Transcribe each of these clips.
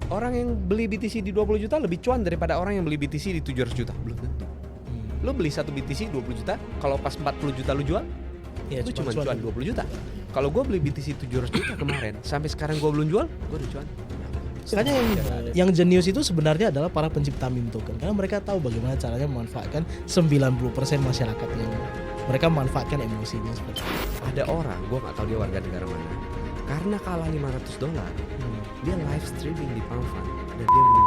Orang yang beli BTC di 20 juta lebih cuan daripada orang yang beli BTC di 700 juta. Belum tentu. Lu beli satu BTC 20 juta, kalau pas 40 juta lu jual, Ya, lu cuma cuan 20 juta. Kalau gue beli BTC 700 juta kemarin, sampai sekarang gue belum jual, gue udah cuan. Makanya yang jenius itu sebenarnya adalah para pencipta meme token, karena mereka tahu bagaimana caranya memanfaatkan 90% masyarakat yang mereka memanfaatkan emosinya seperti itu. Ada orang, gue nggak tahu dia warga negara mana, karena kalah $500, dia live streaming di PalmFund dan dia beli.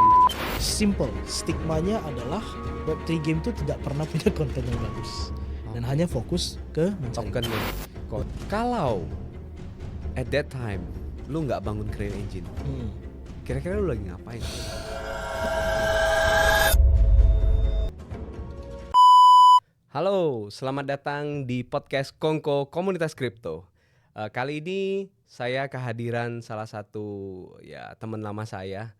Simple, stigmanya adalah Web3 game itu tidak pernah punya konten yang bagus dan hanya fokus ke mencari Token. Kalau at that time lu nggak bangun Creo Engine, kira-kira lu lagi ngapain? Halo, selamat datang di podcast Kongko Komunitas Kripto. Kali ini saya kehadiran salah satu ya teman lama saya,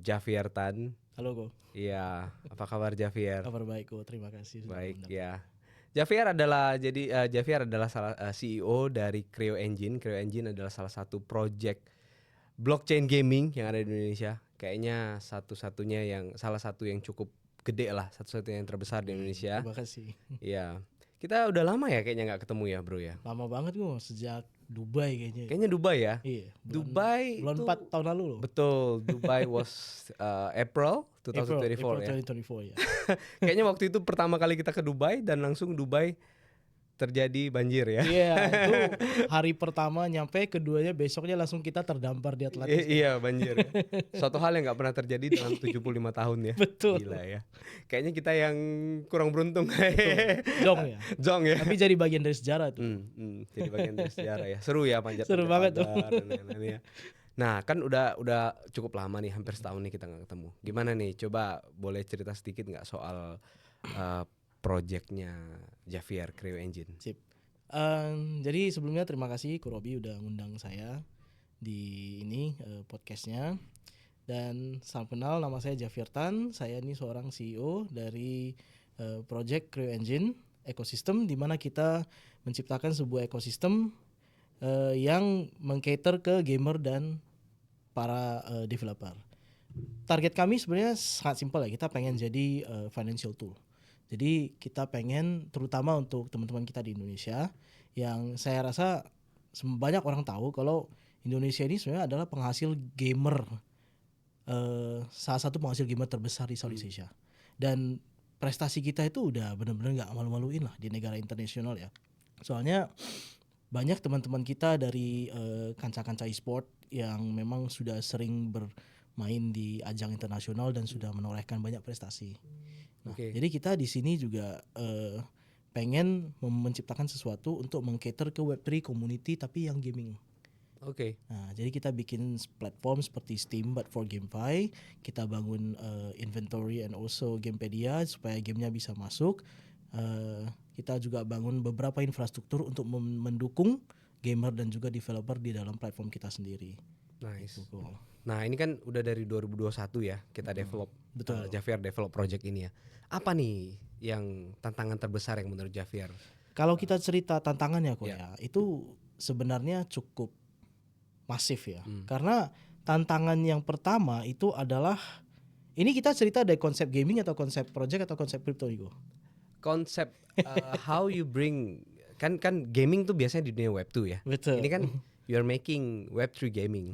Javier Tan. Halo Ko. Iya, apa kabar Javier? Kabar baik Ko, terima kasih sudah Baik mengundang. ya. Javier adalah CEO dari Creo Engine. Creo Engine adalah salah satu project blockchain gaming yang ada di Indonesia. Kayaknya salah satu yang cukup gede lah, satu-satunya yang terbesar di Indonesia. Terima kasih. Iya. Kita udah lama ya kayaknya nggak ketemu ya, Bro ya. Lama banget Ko, sejak Dubai kayaknya. Kayaknya Dubai ya. Iya. Dubai bulan itu 4 tahun lalu loh. Betul, Dubai was April 2024 April ya. 2024 ya. Kayaknya waktu itu pertama kali kita ke Dubai dan langsung Dubai terjadi banjir ya. Iya, itu hari pertama nyampe, keduanya besoknya langsung kita terdampar di Atlantis. Iya, banjir ya. Suatu hal yang nggak pernah terjadi dalam 75 tahun ya. Betul. Gila ya. Kayaknya kita yang kurang beruntung. Jong ya. Jong ya. Tapi jadi bagian dari sejarah tuh. Jadi bagian dari sejarah ya. Seru ya panjat. Seru banget tuh. Dan lain-lain ya. Nah kan udah cukup lama nih, hampir setahun nih kita nggak ketemu. Gimana nih? Coba boleh cerita sedikit nggak soal projectnya Javier Creo Engine? Sip. Jadi sebelumnya terima kasih Kurobi udah ngundang saya di ini podcastnya. Dan salam kenal, nama saya Javier Tan. Saya ini seorang CEO dari project Creo Engine ekosistem, di mana kita menciptakan sebuah ekosistem yang meng-cater ke gamer dan para developer. Target kami sebenarnya sangat simpel ya, kita pengen jadi financial tool. Jadi kita pengen terutama untuk teman-teman kita di Indonesia yang saya rasa banyak orang tahu kalau Indonesia ini sebenarnya adalah penghasil gamer, salah satu penghasil gamer terbesar di Southeast Asia. Dan prestasi kita itu udah benar-benar nggak malu-maluin lah di negara internasional ya. Soalnya banyak teman-teman kita dari kanca-kanca e-sport yang memang sudah sering bermain di ajang internasional dan sudah menorehkan banyak prestasi. Nah, jadi kita di sini juga pengen menciptakan sesuatu untuk meng-cater ke Web3 community tapi yang gaming. Nah, jadi kita bikin platform seperti Steam but for GameFi. Kita bangun inventory and also Gamepedia supaya gamenya bisa masuk. Kita juga bangun beberapa infrastruktur untuk mendukung gamer dan juga developer di dalam platform kita sendiri. Nice. Nah ini kan udah dari 2021 ya kita develop. Betul. Javier develop project ini ya. Apa nih yang tantangan terbesar yang menurut Javier? Kalau kita cerita tantangannya kok ya, itu sebenarnya cukup masif ya. Karena tantangan yang pertama itu adalah, ini kita cerita dari konsep gaming atau konsep project atau konsep crypto nih, Konsep how you bring kan gaming tuh biasanya di dunia Web 2 ya. Betul. Ini kan you're making Web 3 gaming.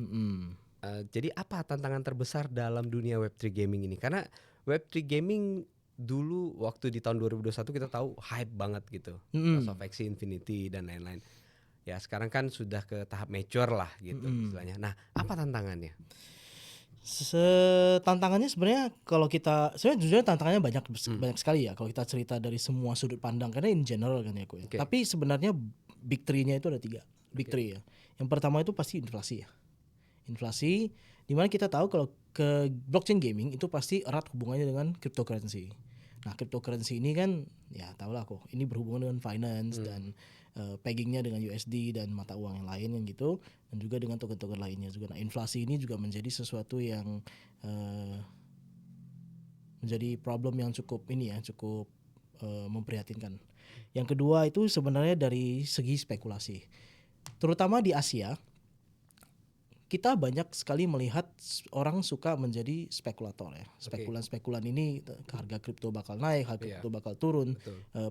Jadi apa tantangan terbesar dalam dunia Web 3 gaming ini? Karena Web 3 gaming dulu waktu di tahun 2021 kita tahu hype banget gitu. House of Axie Infinity dan lain-lain. Ya sekarang kan sudah ke tahap mature lah gitu istilahnya. Nah apa tantangannya? Tantangannya sebenarnya kalau kita jujur tantangannya banyak sekali ya kalau kita cerita dari semua sudut pandang, karena in general kan ya Koy. Tapi sebenarnya big three-nya itu ada 3. Big three ya. Yang pertama itu pasti inflasi ya. Inflasi, dimana kita tahu kalau ke blockchain gaming itu pasti erat hubungannya dengan cryptocurrency. Nah cryptocurrency ini kan ya tau lah kok, ini berhubungan dengan finance dan peggingnya dengan USD dan mata uang yang lain yang gitu, dan juga dengan token-token lainnya juga. Nah inflasi ini juga menjadi sesuatu yang menjadi problem yang cukup memprihatinkan. Yang kedua itu sebenarnya dari segi spekulasi, terutama di Asia. kita banyak sekali melihat orang suka menjadi spekulator ya. Spekulan-spekulan ini harga kripto bakal naik, harga kripto bakal turun,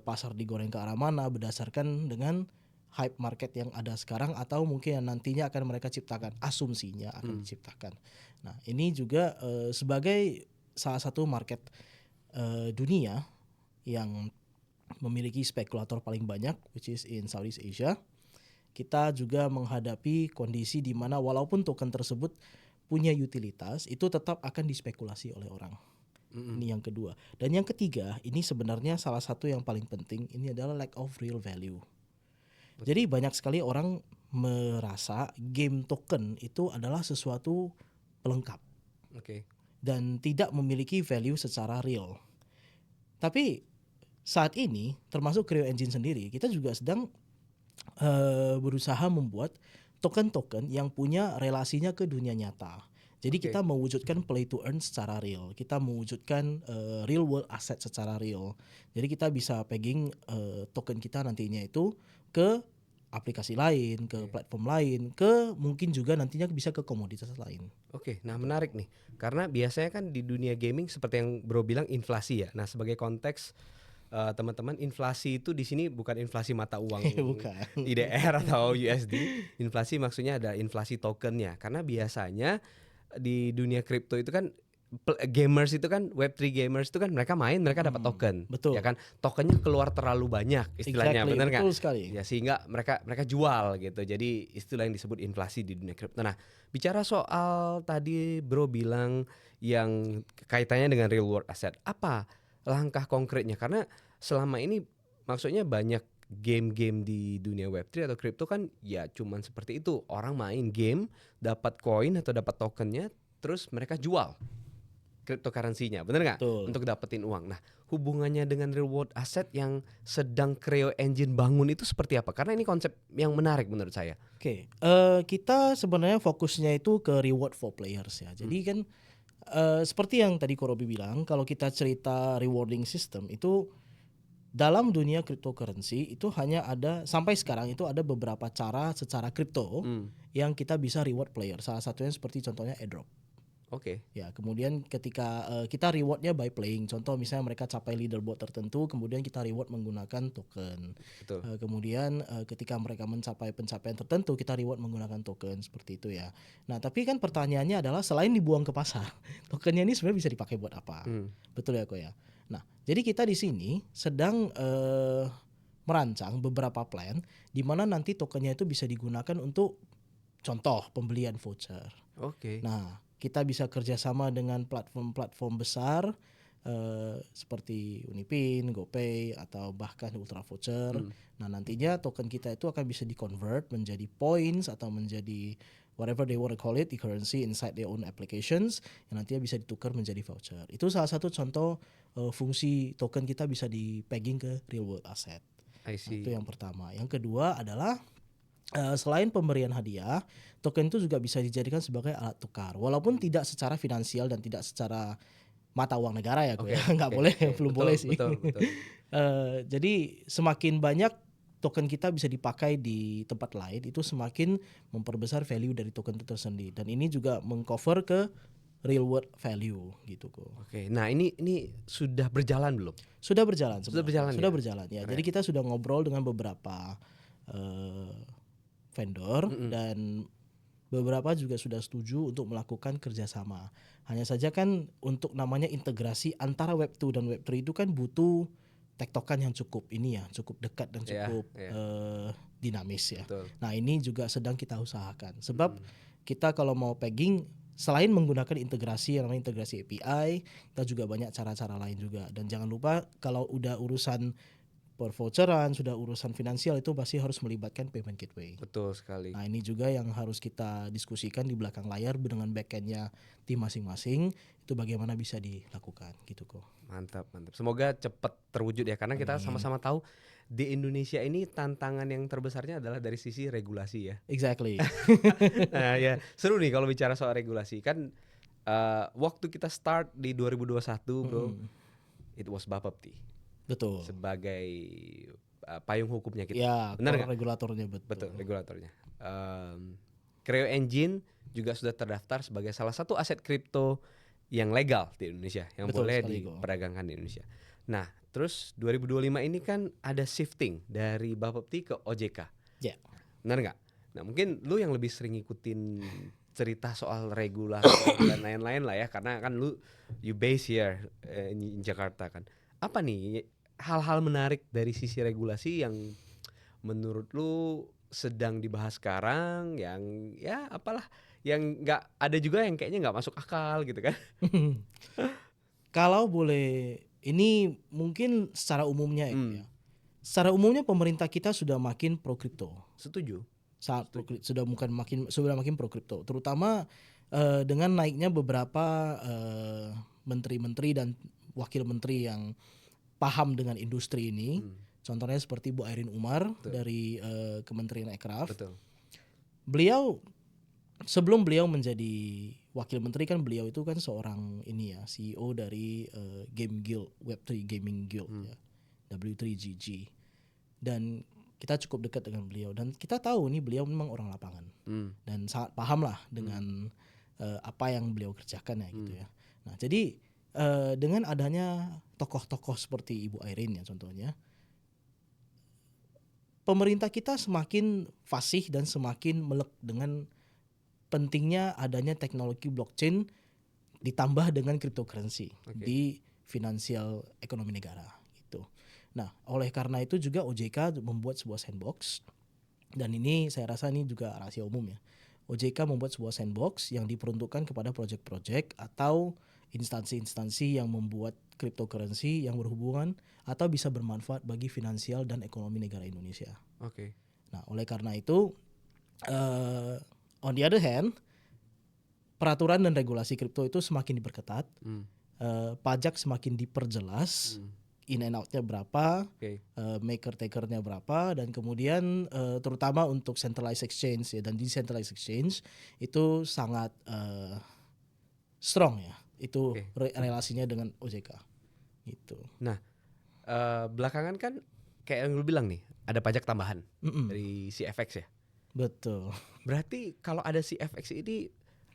pasar digoreng ke arah mana berdasarkan dengan hype market yang ada sekarang atau mungkin yang nantinya akan mereka ciptakan, asumsinya akan diciptakan. Nah, ini juga sebagai salah satu market dunia yang memiliki spekulator paling banyak, which is in Southeast Asia. Kita juga menghadapi kondisi di mana walaupun token tersebut punya utilitas, itu tetap akan dispekulasi oleh orang. Ini yang kedua. Dan yang ketiga, ini sebenarnya salah satu yang paling penting, ini adalah lack of real value. Jadi banyak sekali orang merasa game token itu adalah sesuatu pelengkap. Dan tidak memiliki value secara real. Tapi saat ini, termasuk Creo Engine sendiri, kita juga sedang berusaha membuat token-token yang punya relasinya ke dunia nyata. Jadi kita mewujudkan play to earn secara real. Kita mewujudkan real world asset secara real. Jadi kita bisa pegging token kita nantinya itu ke aplikasi lain, ke platform lain, ke mungkin juga nantinya bisa ke komoditas lain. Nah menarik nih. Karena biasanya kan di dunia gaming seperti yang Bro bilang inflasi ya. Nah sebagai konteks teman-teman, inflasi itu di sini bukan inflasi mata uang IDR atau USD. Inflasi maksudnya ada inflasi tokennya. Karena biasanya di dunia kripto itu kan gamers itu kan Web3 gamers itu kan mereka main, mereka dapat token. Betul. Ya kan, tokennya keluar terlalu banyak istilahnya, benar nggak? Betul sekali. Ya sehingga mereka jual gitu. Jadi istilah yang disebut inflasi di dunia kripto. Nah, bicara soal tadi Bro bilang yang kaitannya dengan real world asset. Apa langkah konkretnya? Karena selama ini maksudnya banyak game-game di dunia Web3 atau kripto kan ya cuman seperti itu. Orang main game, dapat koin atau dapat tokennya, terus mereka jual cryptocurrency-nya, bener nggak? Untuk dapetin uang. Nah, hubungannya dengan reward asset yang sedang Creo Engine bangun itu seperti apa? Karena ini konsep yang menarik menurut saya. Kita sebenarnya fokusnya itu ke reward for players ya. Jadi kan seperti yang tadi Korobi bilang, kalau kita cerita rewarding system itu dalam dunia cryptocurrency itu hanya ada sampai sekarang itu ada beberapa cara secara kripto yang kita bisa reward player. Salah satunya seperti contohnya airdrop. Ya, kemudian ketika kita rewardnya by playing. Contoh misalnya mereka capai leaderboard tertentu, kemudian kita reward menggunakan token. Kemudian ketika mereka mencapai pencapaian tertentu, kita reward menggunakan token, seperti itu ya. Nah, tapi kan pertanyaannya adalah selain dibuang ke pasar, tokennya ini sebenarnya bisa dipakai buat apa? Betul ya, Ko ya. Nah, jadi kita di sini sedang merancang beberapa plan di mana nanti tokennya itu bisa digunakan untuk contoh pembelian voucher. Nah, kita bisa kerjasama dengan platform-platform besar seperti Unipin, GoPay atau bahkan Ultra Voucher. Nah, nantinya token kita itu akan bisa di-convert menjadi points atau menjadi whatever they want to call it, the currency inside their own applications yang nantinya bisa ditukar menjadi voucher. Itu salah satu contoh fungsi token kita bisa di-pegging ke real world asset. Nah, itu yang pertama. Yang kedua adalah selain pemberian hadiah, token itu juga bisa dijadikan sebagai alat tukar. Walaupun tidak secara finansial dan tidak secara mata uang negara ya, nggak boleh, belum boleh sih. Betul. Jadi semakin banyak token kita bisa dipakai di tempat lain, itu semakin memperbesar value dari token itu tersendiri. Dan ini juga mengcover ke real world value gitu kok. Nah ini sudah berjalan belum? Sudah berjalan. Sudah berjalan ya. Jadi kita sudah ngobrol dengan beberapa vendor dan beberapa juga sudah setuju untuk melakukan kerjasama. Hanya saja kan untuk namanya integrasi antara Web2 dan Web3 itu kan butuh tektokan yang cukup cukup dekat dan cukup dinamis ya. Nah, ini juga sedang kita usahakan. Sebab kita kalau mau pegging selain menggunakan integrasi yang namanya integrasi API, kita juga banyak cara-cara lain juga. Dan jangan lupa kalau udah urusan per-voucheran, sudah urusan finansial itu pasti harus melibatkan payment gateway. Betul sekali. Nah, ini juga yang harus kita diskusikan di belakang layar dengan backendnya tim masing-masing, itu bagaimana bisa dilakukan gitu kok. Mantap. Semoga cepat terwujud ya, karena kita sama-sama tahu di Indonesia ini tantangan yang terbesarnya adalah dari sisi regulasi ya. Exactly. Nah ya, seru nih kalau bicara soal regulasi. Kan waktu kita start di 2021 bro, it was Bapepti. Betul. Sebagai payung hukumnya kita. Ya, benar nggak? regulatornya betul. Betul, regulatornya. Creo Engine juga sudah terdaftar sebagai salah satu aset kripto yang legal di Indonesia, yang Betul boleh sekali, Ko. diperdagangkan di Indonesia. Nah, terus 2025 ini kan ada shifting dari Bapepti ke OJK. Ya. Benar nggak? Nah, mungkin lu yang lebih sering ngikutin cerita soal regulasi dan lain-lain lah ya, karena kan you base here in Jakarta kan. Apa nih hal-hal menarik dari sisi regulasi yang menurut lu sedang dibahas sekarang, yang ya apalah, yang nggak ada juga yang kayaknya nggak masuk akal gitu kan? Kalau boleh, ini mungkin secara umumnya ya. Secara umumnya pemerintah kita sudah makin pro kripto. Setuju. Sudah makin pro kripto, terutama dengan naiknya beberapa menteri-menteri dan wakil menteri yang paham dengan industri ini. Contohnya seperti Bu Airin Umar dari Kementerian Ekraf. Betul. Sebelum beliau menjadi wakil menteri kan beliau itu kan seorang ini ya, CEO dari Game Guild, Web3 Gaming Guild ya, W3GG. Dan kita cukup dekat dengan beliau dan kita tahu nih beliau memang orang lapangan dan sangat paham lah dengan apa yang beliau kerjakan ya gitu ya. Nah jadi dengan adanya tokoh-tokoh seperti Ibu Airin ya contohnya, pemerintah kita semakin fasih dan semakin melek dengan pentingnya adanya teknologi blockchain ditambah dengan cryptocurrency di finansial ekonomi negara gitu. Nah, oleh karena itu juga OJK membuat sebuah sandbox, dan ini saya rasa ini juga rahasia umum ya. OJK membuat sebuah sandbox yang diperuntukkan kepada project-project atau instansi-instansi yang membuat cryptocurrency yang berhubungan atau bisa bermanfaat bagi finansial dan ekonomi negara Indonesia. Oke. Nah, oleh karena itu, on the other hand, peraturan dan regulasi kripto itu semakin diperketat, pajak semakin diperjelas. In and out-nya berapa, maker-takernya berapa, dan kemudian terutama untuk centralized exchange ya, dan decentralized exchange itu sangat strong ya, itu relasinya dengan OJK gitu. Nah, belakangan kan kayak yang lu bilang nih, ada pajak tambahan dari CFX ya. Betul. Berarti kalau ada CFX ini,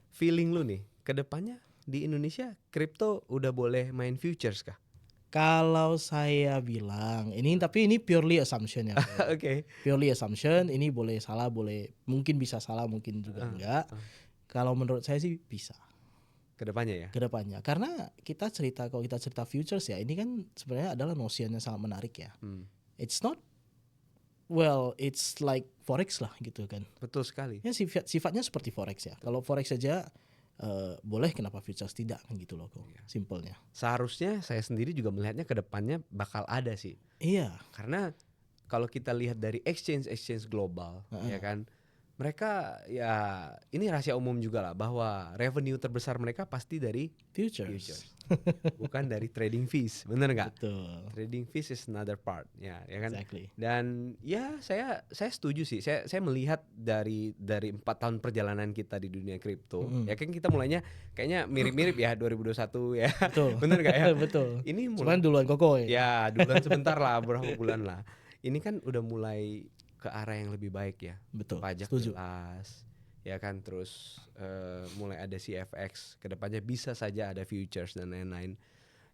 feeling lu nih, kedepannya di Indonesia kripto udah boleh main futures kah? Kalau saya bilang tapi ini purely assumption ya. Oke. Purely assumption, ini boleh salah, mungkin bisa salah, mungkin juga enggak. Kalau menurut saya sih bisa. Kedepannya ya. Kedepannya, karena kalau kita cerita futures ya, ini kan sebenarnya adalah notion yang sangat menarik ya. It's like forex lah gitu kan. Betul sekali. Ya sifatnya seperti forex ya. Kalau forex saja boleh, kenapa futures tidak kan gitu loh kok. Simpelnya. Seharusnya saya sendiri juga melihatnya ke depannya bakal ada sih. Iya. Karena kalau kita lihat dari exchange global ya kan, mereka ya ini rahasia umum juga lah bahwa revenue terbesar mereka pasti dari futures. Bukan dari trading fees, bener nggak? Betul. Trading fees is another part, ya kan. Exactly. Dan ya saya setuju sih. Saya melihat dari 4 tahun perjalanan kita di dunia kripto, ya kan kita mulainya kayaknya mirip-mirip ya 2021 ya. Betul. Bener nggak ya? Betul. Ini cuman duluan koko ya. Ya duluan sebentar lah, beberapa bulan lah. Ini kan udah mulai ke arah yang lebih baik ya. Betul. Pajak setuju. jelas. Ya kan, terus mulai ada CFX, kedepannya bisa saja ada futures dan lain-lain.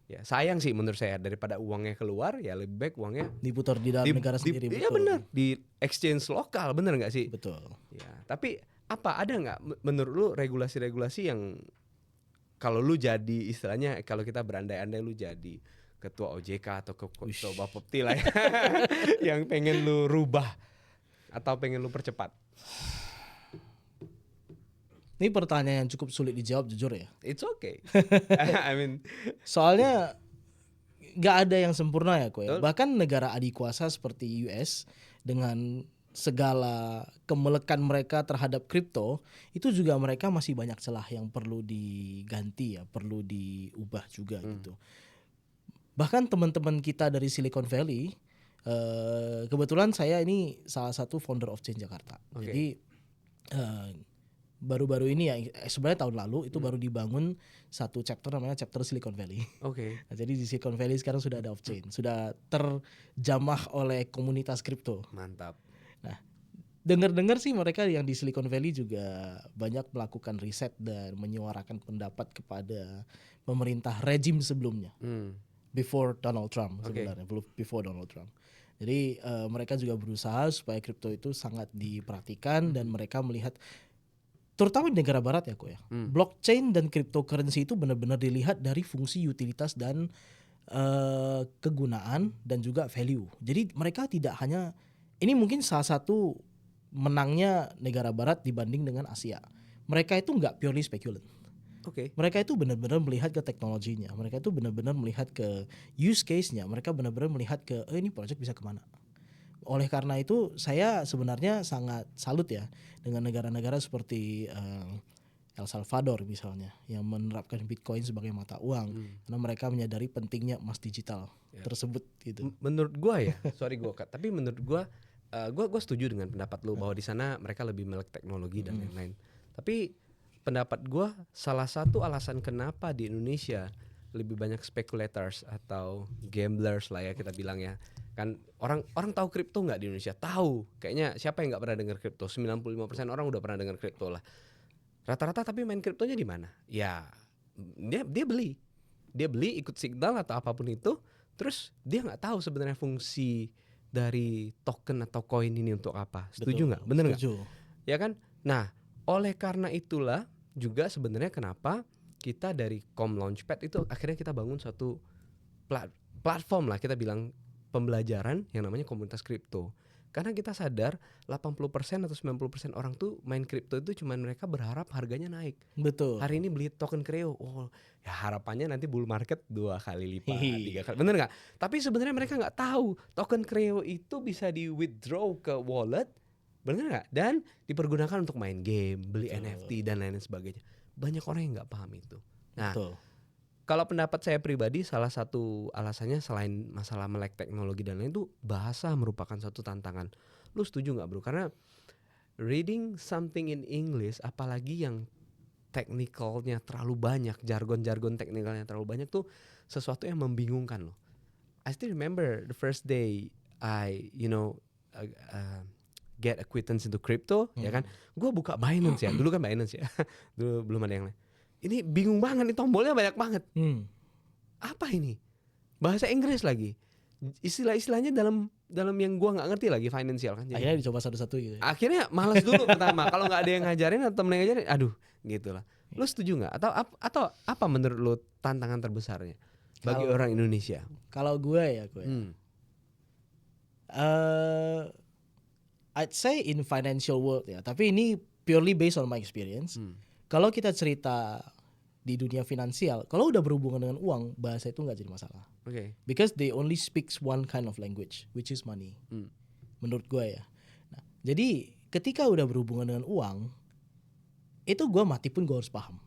Ya sayang sih menurut saya, daripada uangnya keluar ya lebih baik uangnya diputar di dalam negara sendiri. Iya benar, di exchange lokal, benar nggak sih? Betul. Ya tapi ada nggak menurut lu regulasi-regulasi yang kalau lu jadi istilahnya, kalau kita berandai-andai lu jadi ketua OJK atau ketua Bapepti lah ya, yang pengen lu rubah atau pengen lu percepat? Ini pertanyaan yang cukup sulit dijawab jujur ya. It's okay. I mean, soalnya nggak ada yang sempurna ya, ya. Bahkan negara adikuasa seperti US dengan segala kemelekan mereka terhadap kripto, itu juga mereka masih banyak celah yang perlu diganti ya, perlu diubah juga gitu. Bahkan teman-teman kita dari Silicon Valley, kebetulan saya ini salah satu founder of Change Jakarta. Jadi baru-baru ini ya, sebenarnya tahun lalu itu baru dibangun satu chapter namanya chapter Silicon Valley. Nah, jadi di Silicon Valley sekarang sudah ada off-chain, sudah terjamah oleh komunitas kripto. Mantap. Nah, dengar-dengar sih mereka yang di Silicon Valley juga banyak melakukan riset dan menyuarakan pendapat kepada pemerintah rejim sebelumnya. Before Donald Trump sebenarnya, before Donald Trump. Jadi mereka juga berusaha supaya kripto itu sangat diperhatikan dan mereka melihat, terutama di negara barat ya kok ya, blockchain dan cryptocurrency itu benar-benar dilihat dari fungsi, utilitas dan kegunaan dan juga value. Jadi mereka tidak hanya, ini mungkin salah satu menangnya negara barat dibanding dengan Asia. Mereka itu nggak purely speculant. Mereka itu benar-benar melihat ke teknologinya, mereka itu benar-benar melihat ke use case-nya, mereka benar-benar melihat ke ini project bisa kemana. Oleh karena itu saya sebenarnya sangat salut ya dengan negara-negara seperti El Salvador misalnya yang menerapkan Bitcoin sebagai mata uang karena mereka menyadari pentingnya emas digital tersebut gitu. Menurut gua ya, sorry gua Kak, tapi menurut gua gua setuju dengan pendapat lu bahwa di sana mereka lebih melek teknologi dan lain-lain. Tapi pendapat gua salah satu alasan kenapa di Indonesia lebih banyak speculators atau gamblers lah ya kita bilang ya. Kan orang tahu kripto nggak di Indonesia? Tahu. Kayaknya siapa yang nggak pernah dengar kripto? 95% orang udah pernah dengar kripto lah. Rata-rata tapi main kriptonya di mana? Ya dia beli. Dia beli ikut signal atau apapun itu, terus dia nggak tahu sebenarnya fungsi dari token atau koin ini untuk apa. Setuju nggak? Bener nggak? Ya kan? Nah, oleh karena itulah juga sebenarnya kenapa kita dari Launchpad itu akhirnya kita bangun suatu platform lah, kita bilang pembelajaran yang namanya komunitas kripto. Karena kita sadar 80% atau 90% orang tuh main kripto itu cuman mereka berharap harganya naik. Betul. Hari ini beli token Creo, oh ya harapannya nanti bull market 2 kali lipat, 3 kali. Bener nggak? Tapi sebenarnya mereka nggak tahu token Creo itu bisa di withdraw ke wallet, bener nggak? Dan dipergunakan untuk main game, beli NFT dan lain sebagainya. Banyak orang yang nggak paham itu. Nah, kalau pendapat saya pribadi, salah satu alasannya selain masalah melek teknologi dan lain itu bahasa merupakan suatu tantangan. Lu setuju nggak bro? Karena reading something in English, apalagi yang teknikalnya terlalu banyak, jargon-jargon teknikalnya terlalu banyak tuh sesuatu yang membingungkan loh. I still remember the first day I get acquaintance into crypto, ya kan? Gue buka Binance ya, dulu kan Binance ya, dulu belum ada yang lain. Ini bingung banget nih, tombolnya banyak banget. Apa ini? Bahasa Inggris lagi. Istilah-istilahnya dalam yang gua nggak ngerti lagi, finansial kan. Jadi, akhirnya dicoba satu-satu gitu. Akhirnya malas dulu pertama. Kalau nggak ada yang ngajarin atau temen yang ngajarin, aduh, gitulah. Lu setuju nggak? Atau apa menurut lu tantangan terbesarnya bagi orang Indonesia? Kalau gue ya, I'd say in financial world ya. Tapi ini purely based on my experience. Kalau kita cerita di dunia finansial, kalau udah berhubungan dengan uang, bahasa itu nggak jadi masalah. Because they only speaks one kind of language, which is money. Menurut gue ya. Nah, jadi ketika udah berhubungan dengan uang, itu gue mati pun gue harus paham.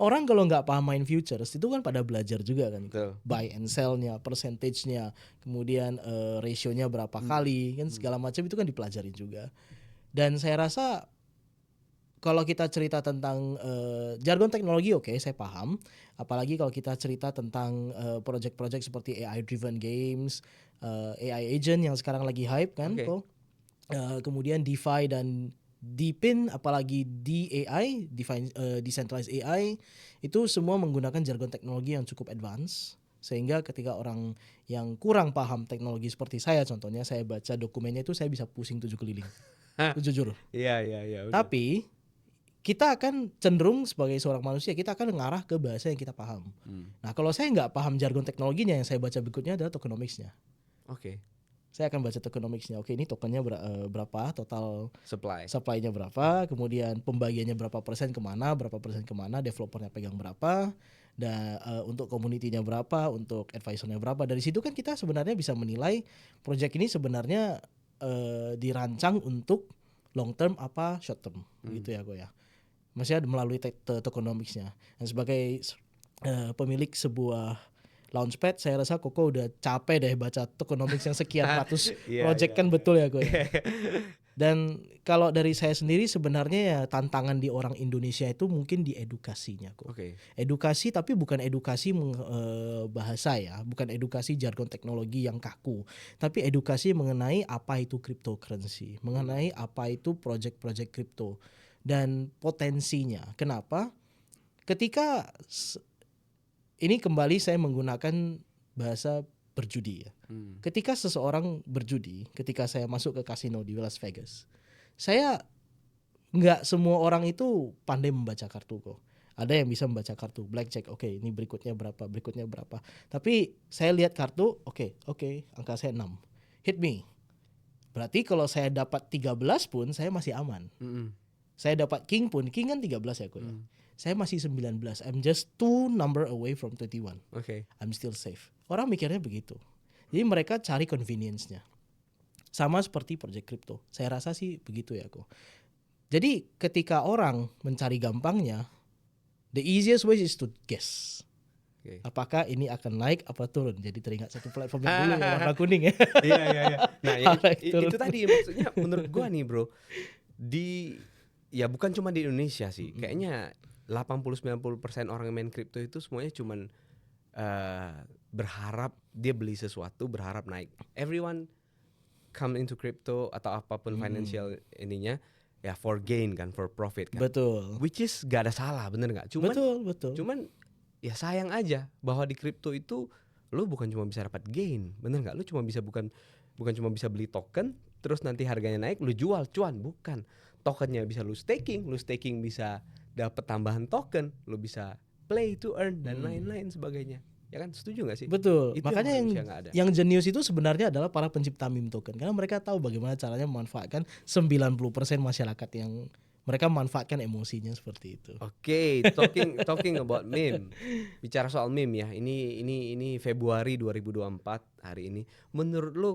Orang kalau nggak paham main futures itu kan pada belajar juga kan, buy and sell-nya, percentage-nya, kemudian ratio-nya berapa kali, kan segala macam itu kan dipelajarin juga. Dan saya rasa kalau kita cerita tentang jargon teknologi, oke, saya paham. Apalagi kalau kita cerita tentang project-project seperti AI driven games, AI agent yang sekarang lagi hype kan, kemudian DeFi dan DePIN, apalagi DAI, decentralized AI, itu semua menggunakan jargon teknologi yang cukup advance. Sehingga ketika orang yang kurang paham teknologi seperti saya, contohnya saya baca dokumennya itu saya bisa pusing 7 keliling. Itu jujur. Iya. Tapi kita akan cenderung sebagai seorang manusia, kita akan mengarah ke bahasa yang kita paham. Nah, kalau saya nggak paham jargon teknologinya, yang saya baca berikutnya adalah tokenomics-nya. Saya akan baca tokenomics-nya. Oke, ini tokennya berapa, total supply-nya berapa, kemudian pembagiannya berapa persen kemana, developernya pegang berapa, dan untuk community-nya berapa, untuk advisor-nya berapa. Dari situ kan kita sebenarnya bisa menilai project ini sebenarnya dirancang untuk long term apa short term, gitu ya gue ya. Maksudnya melalui tokenomics-nya. Dan sebagai pemilik sebuah Launchpad, saya rasa Koko udah capek deh baca tokenomics yang sekian ratus project kan, betul ya gue. Dan kalau dari saya sendiri sebenarnya ya tantangan di orang Indonesia itu mungkin di edukasinya kok. Oke. Edukasi tapi bukan edukasi bahasa ya, bukan edukasi jargon teknologi yang kaku, tapi edukasi mengenai apa itu cryptocurrency, mengenai apa itu project-project kripto dan potensinya. Kenapa? Ketika ini kembali saya menggunakan bahasa berjudi ya. Ketika seseorang berjudi, ketika saya masuk ke kasino di Las Vegas, saya nggak semua orang itu pandai membaca kartu kok. Ada yang bisa membaca kartu blackjack, oke, ini berikutnya berapa. Tapi saya lihat kartu, oke, angka saya 6. Hit me. Berarti kalau saya dapat 13 pun saya masih aman. Saya dapat king pun, king kan 13 ya kok ya. Saya masih 19. I'm just 2 number away from 21. Oke. I'm still safe. Orang mikirnya begitu. Jadi mereka cari convenience-nya. Sama seperti project crypto. Saya rasa sih begitu ya kok. Jadi ketika orang mencari gampangnya, the easiest way is to guess. Okay. Apakah ini akan naik apa turun? Jadi teringat satu platform yang dulu yang warna kuning ya. Iya. Nah, itu tadi maksudnya menurut gua nih, Bro. Ya bukan cuma di Indonesia sih. Kayaknya 80-90% orang yang main kripto itu semuanya cuman berharap dia beli sesuatu, berharap naik. Everyone come into crypto atau apapun financial ininya ya for gain kan, for profit kan. Betul. Which is gak ada salah, bener nggak? Betul. Cuman ya sayang aja bahwa di crypto itu lu bukan cuma bisa dapat gain, bener nggak? Lu bukan cuma bisa beli token, terus nanti harganya naik, lu jual cuan, bukan. Tokennya bisa lu staking bisa dapat tambahan token, lu bisa play to earn dan lain-lain sebagainya. Ya kan, setuju gak sih? Betul. Itu makanya yang jenius itu sebenarnya adalah para pencipta meme token, karena mereka tahu bagaimana caranya memanfaatkan 90% masyarakat yang mereka manfaatkan emosinya seperti itu. Oke, talking about meme. Bicara soal meme ya. Ini Februari 2024 hari ini. Menurut lu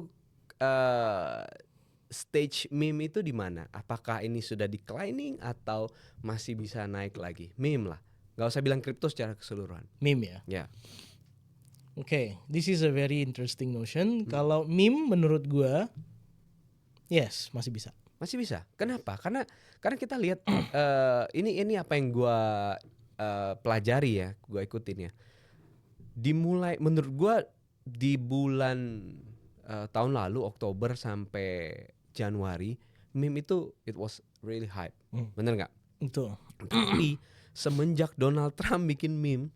stage meme itu di mana? Apakah ini sudah declining atau masih bisa naik lagi? Meme lah. Gak usah bilang kripto secara keseluruhan. Meme ya. Ya. Oke, this is a very interesting notion. Kalau meme menurut gua, yes, masih bisa. Masih bisa. Kenapa? Karena kita lihat ini apa yang gua pelajari ya, gua ikutin ya. Dimulai menurut gua di bulan tahun lalu Oktober sampai Januari, meme itu it was really hype. Bener nggak? Betul. Tapi semenjak Donald Trump bikin meme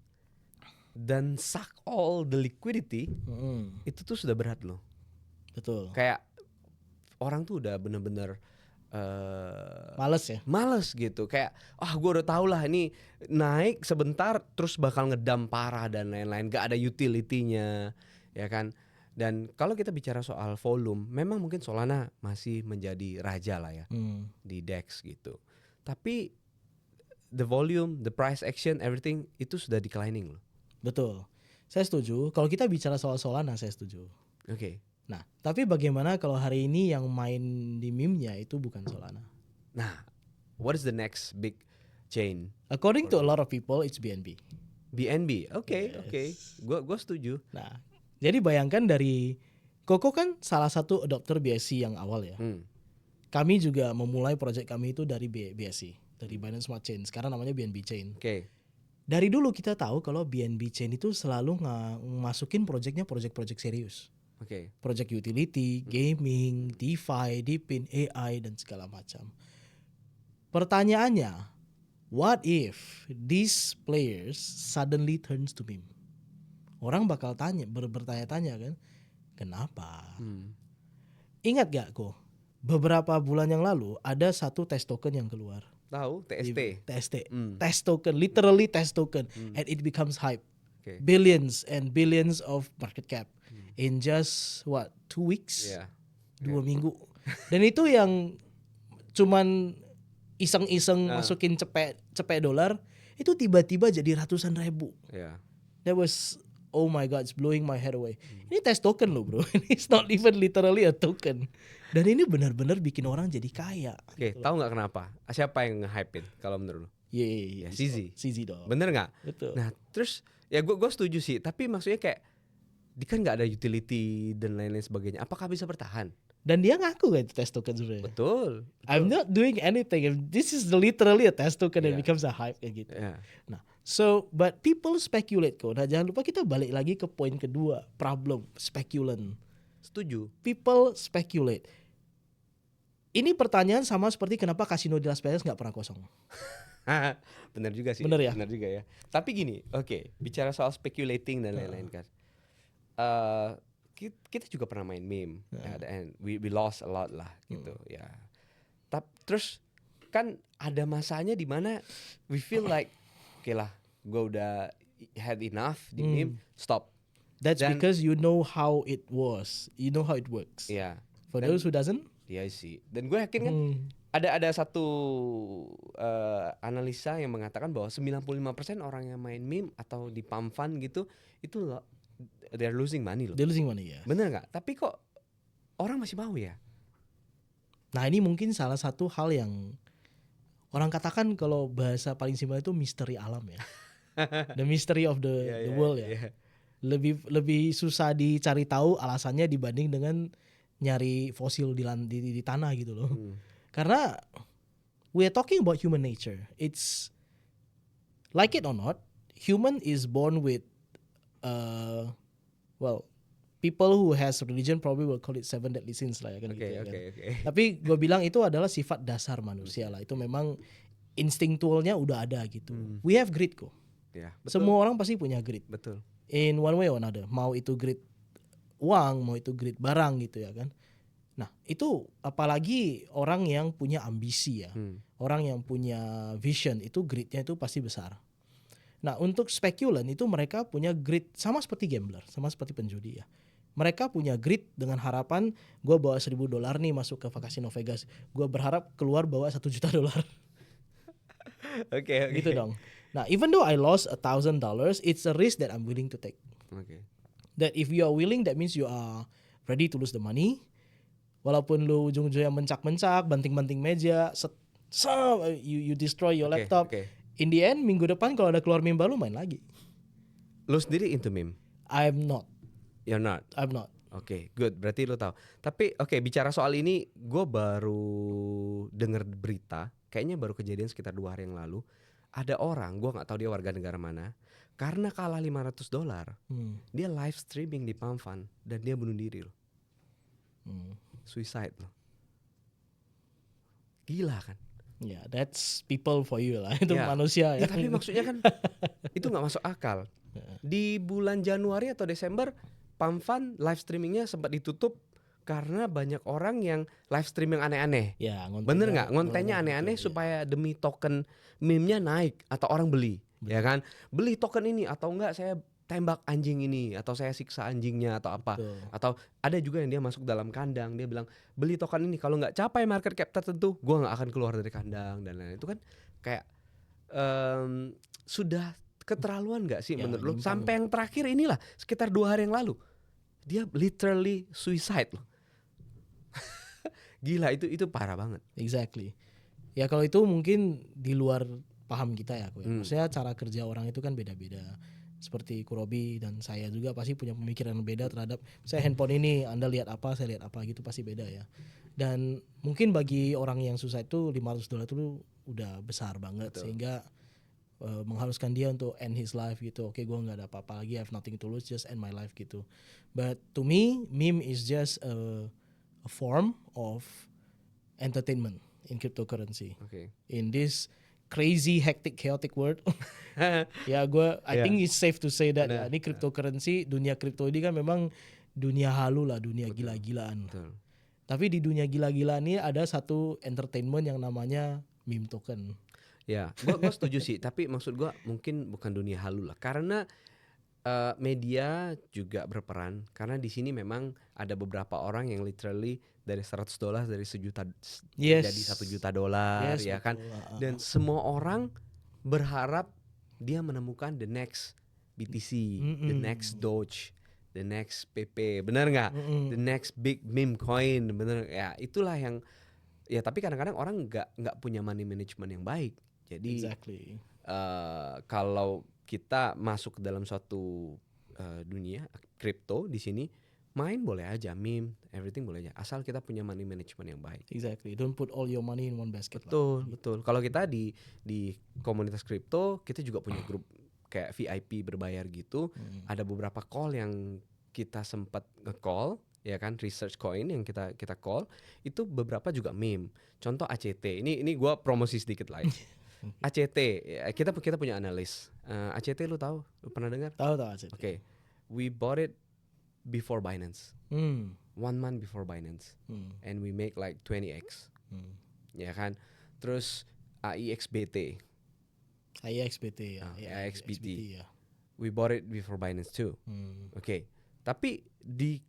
dan suck all the liquidity, itu tuh sudah berat loh. Betul. Kayak orang tuh udah bener-bener males gitu. Kayak gue udah tahu lah ini naik sebentar terus bakal ngedam parah dan lain-lain. Gak ada utility-nya, ya kan. Dan kalau kita bicara soal volume, memang mungkin Solana masih menjadi raja lah ya di DEX gitu. Tapi the volume, the price action, everything itu sudah declining loh. Betul, saya setuju. Kalau kita bicara soal Solana, saya setuju. Oke. Nah, tapi bagaimana kalau hari ini yang main di meme-nya itu bukan Solana? Nah, what is the next big chain? According to a lot of people, it's BNB. BNB, oke. Gua setuju. Nah, jadi bayangkan dari Koko kan salah satu adopter BSC yang awal ya. Kami juga memulai project kami itu dari BSC, dari Binance Smart Chain. Sekarang namanya BNB Chain. Oke. Dari dulu kita tahu kalau BNB Chain itu selalu masukin project serius. Oke. Project utility, gaming, DeFi, DePIN, AI dan segala macam. Pertanyaannya, what if these players suddenly turns to meme? Orang bakal bertanya-tanya kan, kenapa? Ingat gak kok, beberapa bulan yang lalu ada satu test token yang keluar. Tahu TST. Test token, literally test token, and it becomes hype. Okay. Billions and billions of market cap in just 2 weeks, 2 minggu. Dan itu yang cuman iseng-iseng masukin cepet dolar, itu tiba-tiba jadi ratusan ribu. That was, oh my god, it's blowing my head away. Ini test token loh bro, it's not even literally a token. Dan ini benar-benar bikin orang jadi kaya. Oke, tahu nggak kenapa? Siapa yang nge-hype-in kalau menurut lo? Iya, CZ dong. Bener nggak? Betul. Nah, terus ya gue setuju sih. Tapi maksudnya kayak, dia kan nggak ada utility dan lain-lain sebagainya. Apakah bisa bertahan? Dan dia ngaku kan itu test token sebenarnya. Betul. I'm not doing anything. This is literally a test token that Yeah. becomes a hype kayak gitu. Yeah. Nah, so but people speculate kok. Nah, jangan lupa kita balik lagi ke poin kedua, problem speculant. Setuju. People speculate. Ini pertanyaan sama seperti kenapa kasino di Las Vegas nggak pernah kosong. Bener juga sih. Bener ya? Bener juga ya. Tapi gini, oke, bicara soal speculating dan lain-lain kan. Kita juga pernah main meme, and we lost a lot lah gitu ya. Terus kan ada masanya di mana we feel like, oke lah, gue udah had enough di meme, stop. That's because you know how it was, you know how it works. Iya. For those who doesn't, iya sih. Dan gue yakin kan ada satu analisa yang mengatakan bahwa 95% orang yang main meme atau di pump fund gitu itu they're losing money loh. they're losing money ya. Bener nggak? Tapi kok orang masih mau ya? Nah ini mungkin salah satu hal yang orang katakan kalau bahasa paling simpel itu misteri alam ya. The mystery of the world ya. Yeah. Lebih susah dicari tahu alasannya dibanding dengan nyari fosil di tanah gitu loh. Karena we are talking about human nature. It's like it or not, human is born with people who has religion probably will call it 7 deadly sins lah ya kan gitu ya kan. Tapi gue bilang itu adalah sifat dasar manusia lah. Itu memang instingtualnya udah ada gitu. We have greed kok. Ya, Semua orang pasti punya greed. Betul. In one way or another. Mau itu greed uang, mau itu greed barang gitu ya kan. Nah itu apalagi orang yang punya ambisi ya. Orang yang punya vision itu greednya itu pasti besar. Nah untuk spekulan itu mereka punya greed sama seperti gambler, sama seperti penjudi ya. Mereka punya greed dengan harapan gue bawa $1,000 nih masuk ke Casino Vegas. Gue berharap keluar bawa $1 juta. Oke. Gitu dong. Nah even though I lost $1,000, it's a risk that I'm willing to take. Okay. That if you are willing, that means you are ready to lose the money. Walaupun lu ujung-ujungnya mencak-mencak, banting-banting meja, you destroy your laptop. In the end, minggu depan kalau ada keluar meme baru main lagi. Lu sendiri into meme? I'm not. You're not? I'm not. Oke, good. Berarti lu tahu. Tapi bicara soal ini, gue baru denger berita, kayaknya baru kejadian sekitar 2 hari yang lalu. Ada orang, gue nggak tahu dia warga negara mana, karena kalah $500, dia live streaming di pump fund dan dia bunuh diri loh. Suicide loh. Gila kan? Ya, yeah, that's people for you lah. Itu manusia ya. Tapi maksudnya kan itu nggak masuk akal. Di bulan Januari atau Desember, pump fund live streamingnya sempat ditutup karena banyak orang yang live streaming aneh-aneh. Ya, bener nggak? Ngontennya aneh-aneh supaya demi token meme-nya naik atau orang beli. Ya kan? Beli token ini atau enggak saya tembak anjing ini atau saya siksa anjingnya atau apa. Atau ada juga yang dia masuk dalam kandang, dia bilang beli token ini kalau nggak capai market cap tertentu gua nggak akan keluar dari kandang dan lain-lain. Itu kan kayak sudah keterlaluan nggak sih menurut lo? Sampai yang terakhir inilah sekitar 2 hari yang lalu dia literally suicide loh. Gila, itu parah banget. Exactly. Ya kalau itu mungkin di luar paham kita ya. Maksudnya cara kerja orang itu kan beda-beda. Seperti Kurobi dan saya juga pasti punya pemikiran yang beda terhadap saya handphone ini, Anda lihat apa, saya lihat apa gitu, pasti beda ya. Dan mungkin bagi orang yang susah itu $500 itu udah besar banget. Betul. Sehingga mengharuskan dia untuk end his life gitu. Oke, gue nggak ada apa-apa lagi, I have nothing to lose, just end my life gitu. But to me, meme is just a form of entertainment in cryptocurrency. In this crazy, hectic, chaotic world. Ya I think it's safe to say that ini cryptocurrency, dunia kripto ini kan memang dunia halu lah, dunia gila-gilaan. Tapi di dunia gila-gilaan ini ada satu entertainment yang namanya meme token. Ya, gue setuju sih. Tapi maksud gue mungkin bukan dunia halu lah, karena media juga berperan. Karena di sini memang ada beberapa orang yang literally dari $100 dari $1 jadi $1 juta, ya kan. Dan semua orang berharap dia menemukan the next BTC, the next Doge, the next PP, benar nggak? The next big meme coin, benar ya. Itulah yang ya. Tapi kadang-kadang orang nggak punya money management yang baik. Jadi kalau kita masuk ke dalam suatu dunia kripto di sini, main boleh aja, meme, everything boleh aja, asal kita punya money management yang baik. Exactly. Don't put all your money in one basket. Betul, betul. Kalau kita di komunitas kripto, kita juga punya grup kayak VIP berbayar gitu. Ada beberapa call yang kita sempat nge-call, ya kan, research coin yang kita call, itu beberapa juga meme. Contoh ACT. Ini gua promosi sedikit lah ya. ACT, ya, kita punya analis. ACT lu tahu? Lu pernah dengar? Tahu aja. Oke. We bought it before Binance. 1 month before Binance. And we make like 20x. Ya kan? Terus AIXBT. AIXBT ya. AIXBT. Ya. We bought it before Binance too. Oke. Tapi di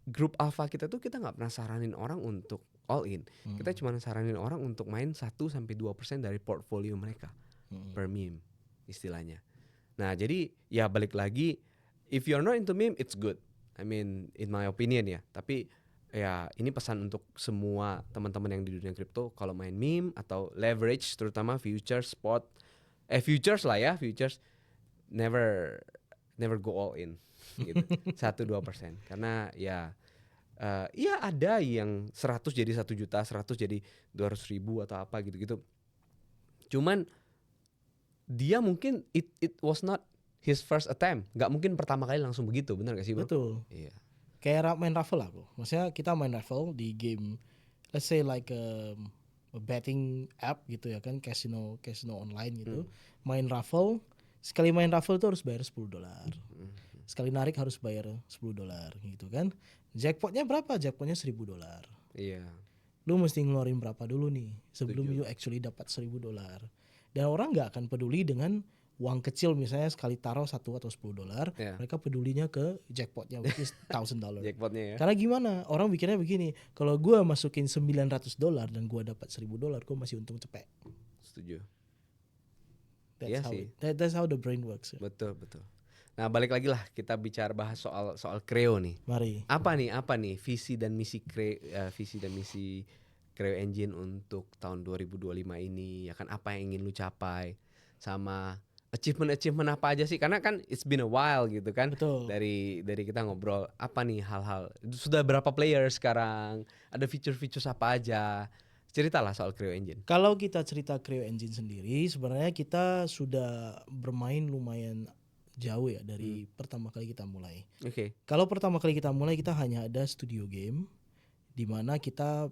grup alpha kita tuh kita nggak pernah saranin orang untuk all in. Kita cuma saranin orang untuk main 1-2% dari portfolio mereka per meme istilahnya. Nah, jadi ya balik lagi, if you're not into meme, it's good. I mean, in my opinion ya. Tapi ya ini pesan untuk semua teman-teman yang di dunia kripto, kalau main meme atau leverage, terutama futures, spot, futures lah ya, futures, never go all in gitu. 1-2%. Karena ya ada yang 100 jadi 1 juta, 100 jadi 200 ribu atau apa gitu-gitu. Cuman dia mungkin it was not his first attempt. Gak mungkin pertama kali langsung begitu, benar gak sih bro? Betul. Iya. Kayak main raffle lah bro. Maksudnya kita main raffle di game, let's say like a betting app gitu ya kan, casino online gitu. Main raffle, sekali main raffle tuh harus bayar $10. Sekali narik harus bayar $10 gitu kan. Jackpotnya berapa? Jackpotnya $1,000. Iya. Lu mesti ngeluarin berapa dulu nih sebelum you actually dapat $1,000. Dan orang nggak akan peduli dengan uang kecil, misalnya sekali taruh 1 atau $10, mereka pedulinya ke jackpotnya, which is $1,000. Jackpotnya ya. Karena gimana? Orang pikirnya begini, kalau gue masukin $900 dan gue dapat $1,000, gue masih untung cepet. Setuju. That's how the brain works. Betul. Nah, balik lagi lah, kita bahas soal Creo nih. Mari. Apa nih visi dan misi Creo Engine untuk tahun 2025 ini, ya kan, apa yang ingin lu capai, sama achievement apa aja sih, karena kan it's been a while gitu kan. Betul. dari kita ngobrol, apa nih hal-hal, sudah berapa player sekarang, ada feature apa aja, ceritalah soal Creo Engine. Kalau kita cerita Creo Engine sendiri, sebenarnya kita sudah bermain lumayan jauh ya dari pertama kali kita mulai. Oke. Kalau pertama kali kita mulai, kita hanya ada studio game di mana kita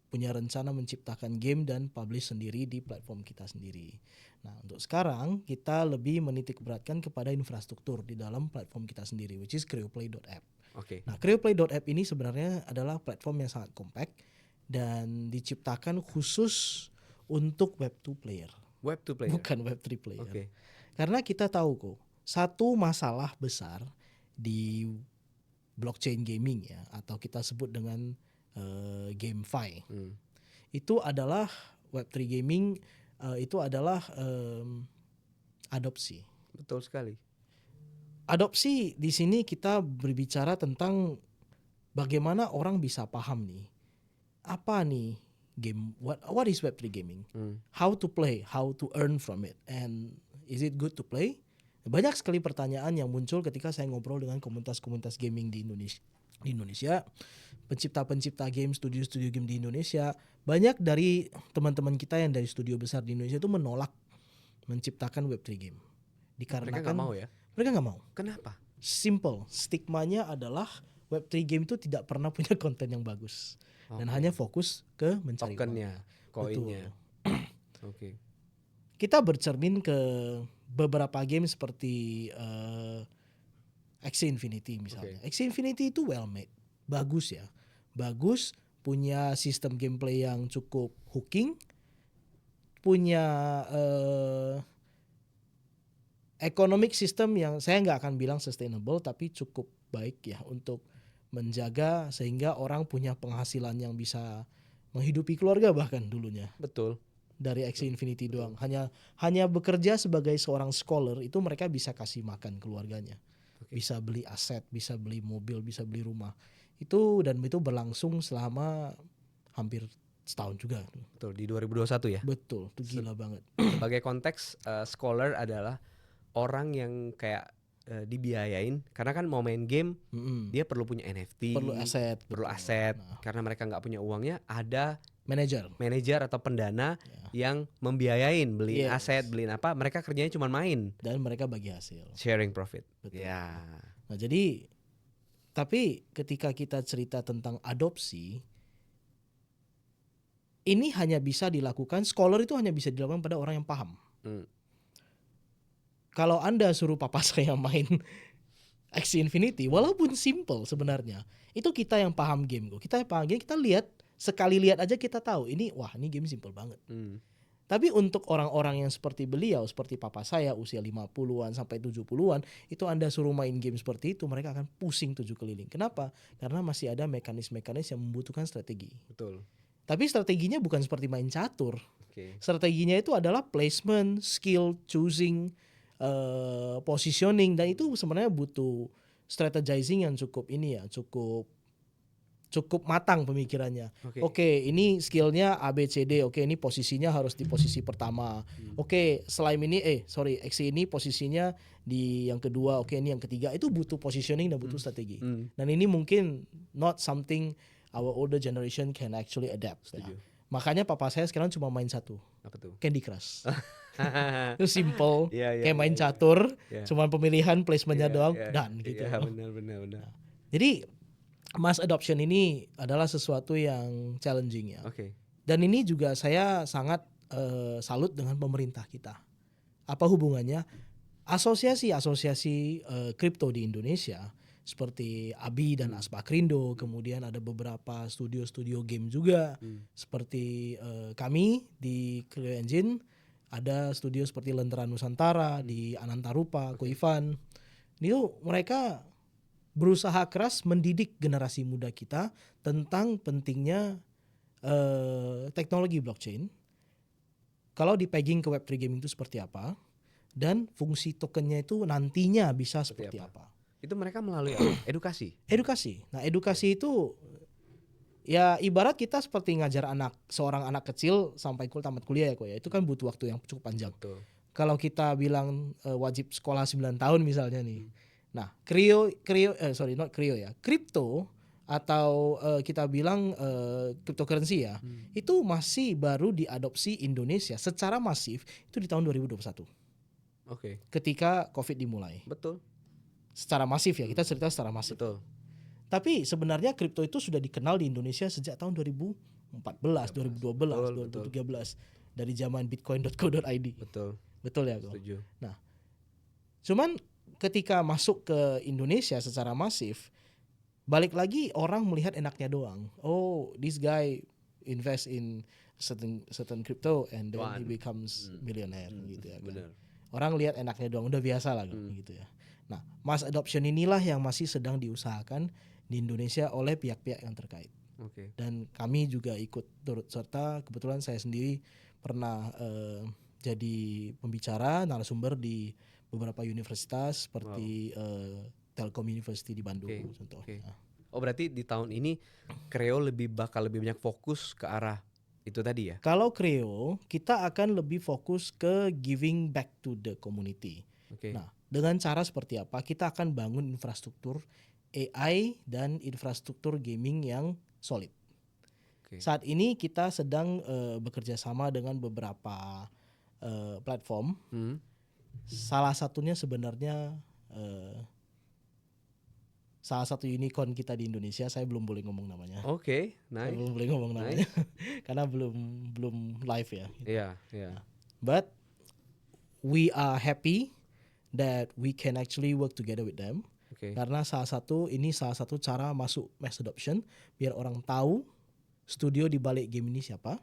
punya rencana menciptakan game dan publish sendiri di platform kita sendiri. Nah, untuk sekarang kita lebih menitik beratkan kepada infrastruktur di dalam platform kita sendiri, which is creoplay.app. Oke. Nah, creoplay.app ini sebenarnya adalah platform yang sangat compact dan diciptakan khusus untuk Web 2 player. Web 2 player. Bukan Web 3 player. Oke. Karena kita tahu kok, satu masalah besar di blockchain gaming ya, atau kita sebut dengan GameFi, itu adalah Web3 gaming, itu adalah adopsi. Betul sekali. Adopsi di sini kita berbicara tentang bagaimana orang bisa paham nih, apa nih game, what is Web3 gaming, how to play, how to earn from it, and is it good to play? Banyak sekali pertanyaan yang muncul ketika saya ngobrol dengan komunitas-komunitas gaming di Indonesia, pencipta-pencipta game, studio-studio game di Indonesia. Banyak dari teman-teman kita yang dari studio besar di Indonesia itu menolak menciptakan Web3 game. Dikarenakan mereka nggak mau ya? Mereka nggak mau. Kenapa? Simple, stigmanya adalah Web3 game itu tidak pernah punya konten yang bagus dan hanya fokus ke mencari tokennya, koinnya. Oke. Kita bercermin ke beberapa game seperti Axie Infinity misalnya. Axie Infinity itu well made, bagus ya, bagus, punya sistem gameplay yang cukup hooking, punya economic system yang saya nggak akan bilang sustainable tapi cukup baik ya untuk menjaga sehingga orang punya penghasilan yang bisa menghidupi keluarga bahkan dulunya. Betul. Dari Axie Infinity doang, hanya bekerja sebagai seorang scholar itu mereka bisa kasih makan keluarganya, bisa beli aset, bisa beli mobil, bisa beli rumah, itu berlangsung selama hampir setahun juga. Betul, di 2021 ya. Betul, itu gila banget. Sebagai konteks, scholar adalah orang yang kayak dibiayain karena kan mau main game dia perlu punya NFT, perlu aset, perlu betul. aset. Nah, Karena mereka nggak punya uangnya, ada manajer atau pendana ya. yang membiayain beliin Yes. aset, beliin apa, mereka kerjanya cuma main, Dan mereka bagi hasil. sharing profit. Betul. Ya. Nah, jadi tapi ketika kita cerita tentang adopsi, ini hanya bisa dilakukan, scholar itu hanya bisa dilakukan pada orang yang paham. Kalau Anda suruh papa saya main Axie Infinity, walaupun simple sebenarnya, itu kita yang paham game kok. Kita yang paham game, kita lihat, sekali lihat aja kita tahu ini game simple banget. Tapi untuk orang-orang yang seperti beliau, seperti papa saya usia 50-an sampai 70-an, itu Anda suruh main game seperti itu, mereka akan pusing 7 keliling. Kenapa? Karena masih ada mekanis-mekanis yang membutuhkan strategi. Betul. Tapi strateginya bukan seperti main catur. Okay. Strateginya itu adalah placement, skill, choosing, positioning, dan itu sebenarnya butuh strategizing yang cukup cukup matang pemikirannya. Oke, ini skillnya ABCD. Oke, ini posisinya harus di posisi pertama. Oke, Axie ini posisinya di yang kedua. Oke, ini yang ketiga. Itu butuh positioning dan butuh strategi. Dan ini mungkin not something our older generation can actually adapt. Ya. Makanya papa saya sekarang cuma main satu. Apa tuh? Candy Crush. Itu simple, kayak main catur, cuma pemilihan placementnya doang, dan gitu. Benar. Nah, jadi mass adoption ini adalah sesuatu yang challenging ya. Dan ini juga saya sangat salut dengan pemerintah kita. Apa hubungannya? Asosiasi kripto di Indonesia seperti ABI dan Aspakrindo, kemudian ada beberapa studio game juga seperti kami di Clio Engine, ada studio seperti Lentera Nusantara di Anantarupa, Koifan. Itu mereka berusaha keras mendidik generasi muda kita tentang pentingnya teknologi blockchain. Kalau dipegging ke Web3 gaming itu seperti apa, dan fungsi tokennya itu nantinya bisa seperti apa. Itu mereka melalui edukasi. Nah, edukasi itu ya ibarat kita seperti ngajar seorang anak kecil sampai tamat kuliah ya. Itu kan butuh waktu yang cukup panjang. Betul. Kalau kita bilang wajib sekolah 9 tahun misalnya nih. Nah, kripto atau kita bilang cryptocurrency ya, itu masih baru diadopsi Indonesia secara masif itu di tahun 2021. Ketika COVID dimulai. Betul. Secara masif ya, kita cerita secara masif. Betul. Tapi sebenarnya kripto itu sudah dikenal di Indonesia sejak tahun 2014, 2012, 2013 dari zaman bitcoin.co.id. Betul ya, Ko? Setuju. Nah, cuman ketika masuk ke Indonesia secara masif, balik lagi orang melihat enaknya doang. Oh, this guy invest in certain crypto and then he becomes millionaire gitu ya kan. Orang lihat enaknya doang, udah biasa lah gitu ya. Nah, mass adoption inilah yang masih sedang diusahakan di Indonesia oleh pihak-pihak yang terkait. Dan kami juga ikut turut serta. Kebetulan saya sendiri pernah jadi pembicara narasumber di beberapa universitas seperti Telkom University di Bandung contohnya. Oh, berarti di tahun ini Creo bakal lebih banyak fokus ke arah itu tadi ya? Kalau Creo, kita akan lebih fokus ke giving back to the community. Nah, dengan cara seperti apa? Kita akan bangun infrastruktur AI dan infrastruktur gaming yang solid. Saat ini kita sedang bekerja sama dengan beberapa platform. Salah satunya sebenarnya salah satu unicorn kita di Indonesia. Saya belum boleh ngomong namanya. Nice. Saya belum boleh ngomong namanya karena belum live ya. Iya. But we are happy that we can actually work together with them. Karena salah satu cara masuk mass adoption biar orang tahu studio di balik game ini siapa.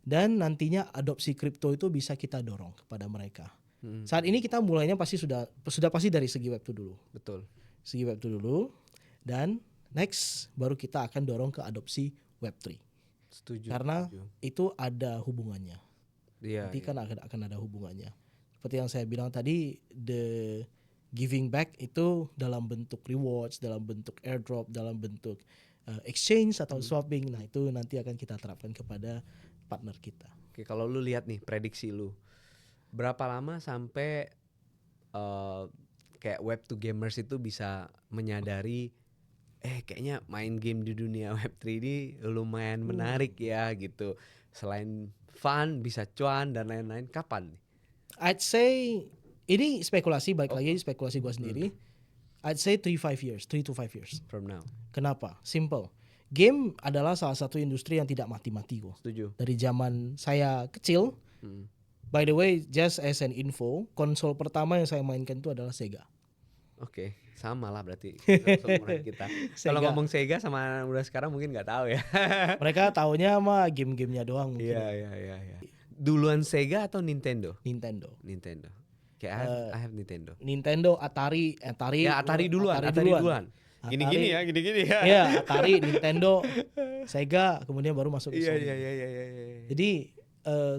Dan nantinya adopsi kripto itu bisa kita dorong kepada mereka. Saat ini kita mulainya pasti sudah pasti dari segi Web2 dulu. Betul. Segi Web2 dulu, dan next baru kita akan dorong ke adopsi Web3. Setuju. Karena itu ada hubungannya. Nanti kan akan ada hubungannya. Seperti yang saya bilang tadi, the giving back itu dalam bentuk rewards, dalam bentuk airdrop, dalam bentuk exchange atau swapping. Nah, itu nanti akan kita terapkan kepada partner kita. Kalau lu lihat nih prediksi lu, berapa lama sampai kayak web to gamers itu bisa menyadari kayaknya main game di dunia Web3 ini lumayan menarik ya gitu. Selain fun, bisa cuan dan lain-lain. Kapan nih? I'd say ini spekulasi, balik lagi spekulasi gua sendiri. I'd say 3 to 5 years. From now. Kenapa? Simple. Game adalah salah satu industri yang tidak mati-mati kok. Setuju. Dari zaman saya kecil. By the way, just as an info, konsol pertama yang saya mainkan itu adalah Sega. Oke, sama lah berarti seumuran kita. Kalau Sega. ngomong Sega sama anak muda sekarang mungkin nggak tahu ya. Mereka taunya mah game-gamenya doang mungkin. Iya. Duluan Sega atau Nintendo? Nintendo. Kayak I have Nintendo. Nintendo, Atari Ya Atari duluan. Gini-gini ya. Iya, Atari, Nintendo, Sega, kemudian baru masuk ke Sony. Iya. Jadi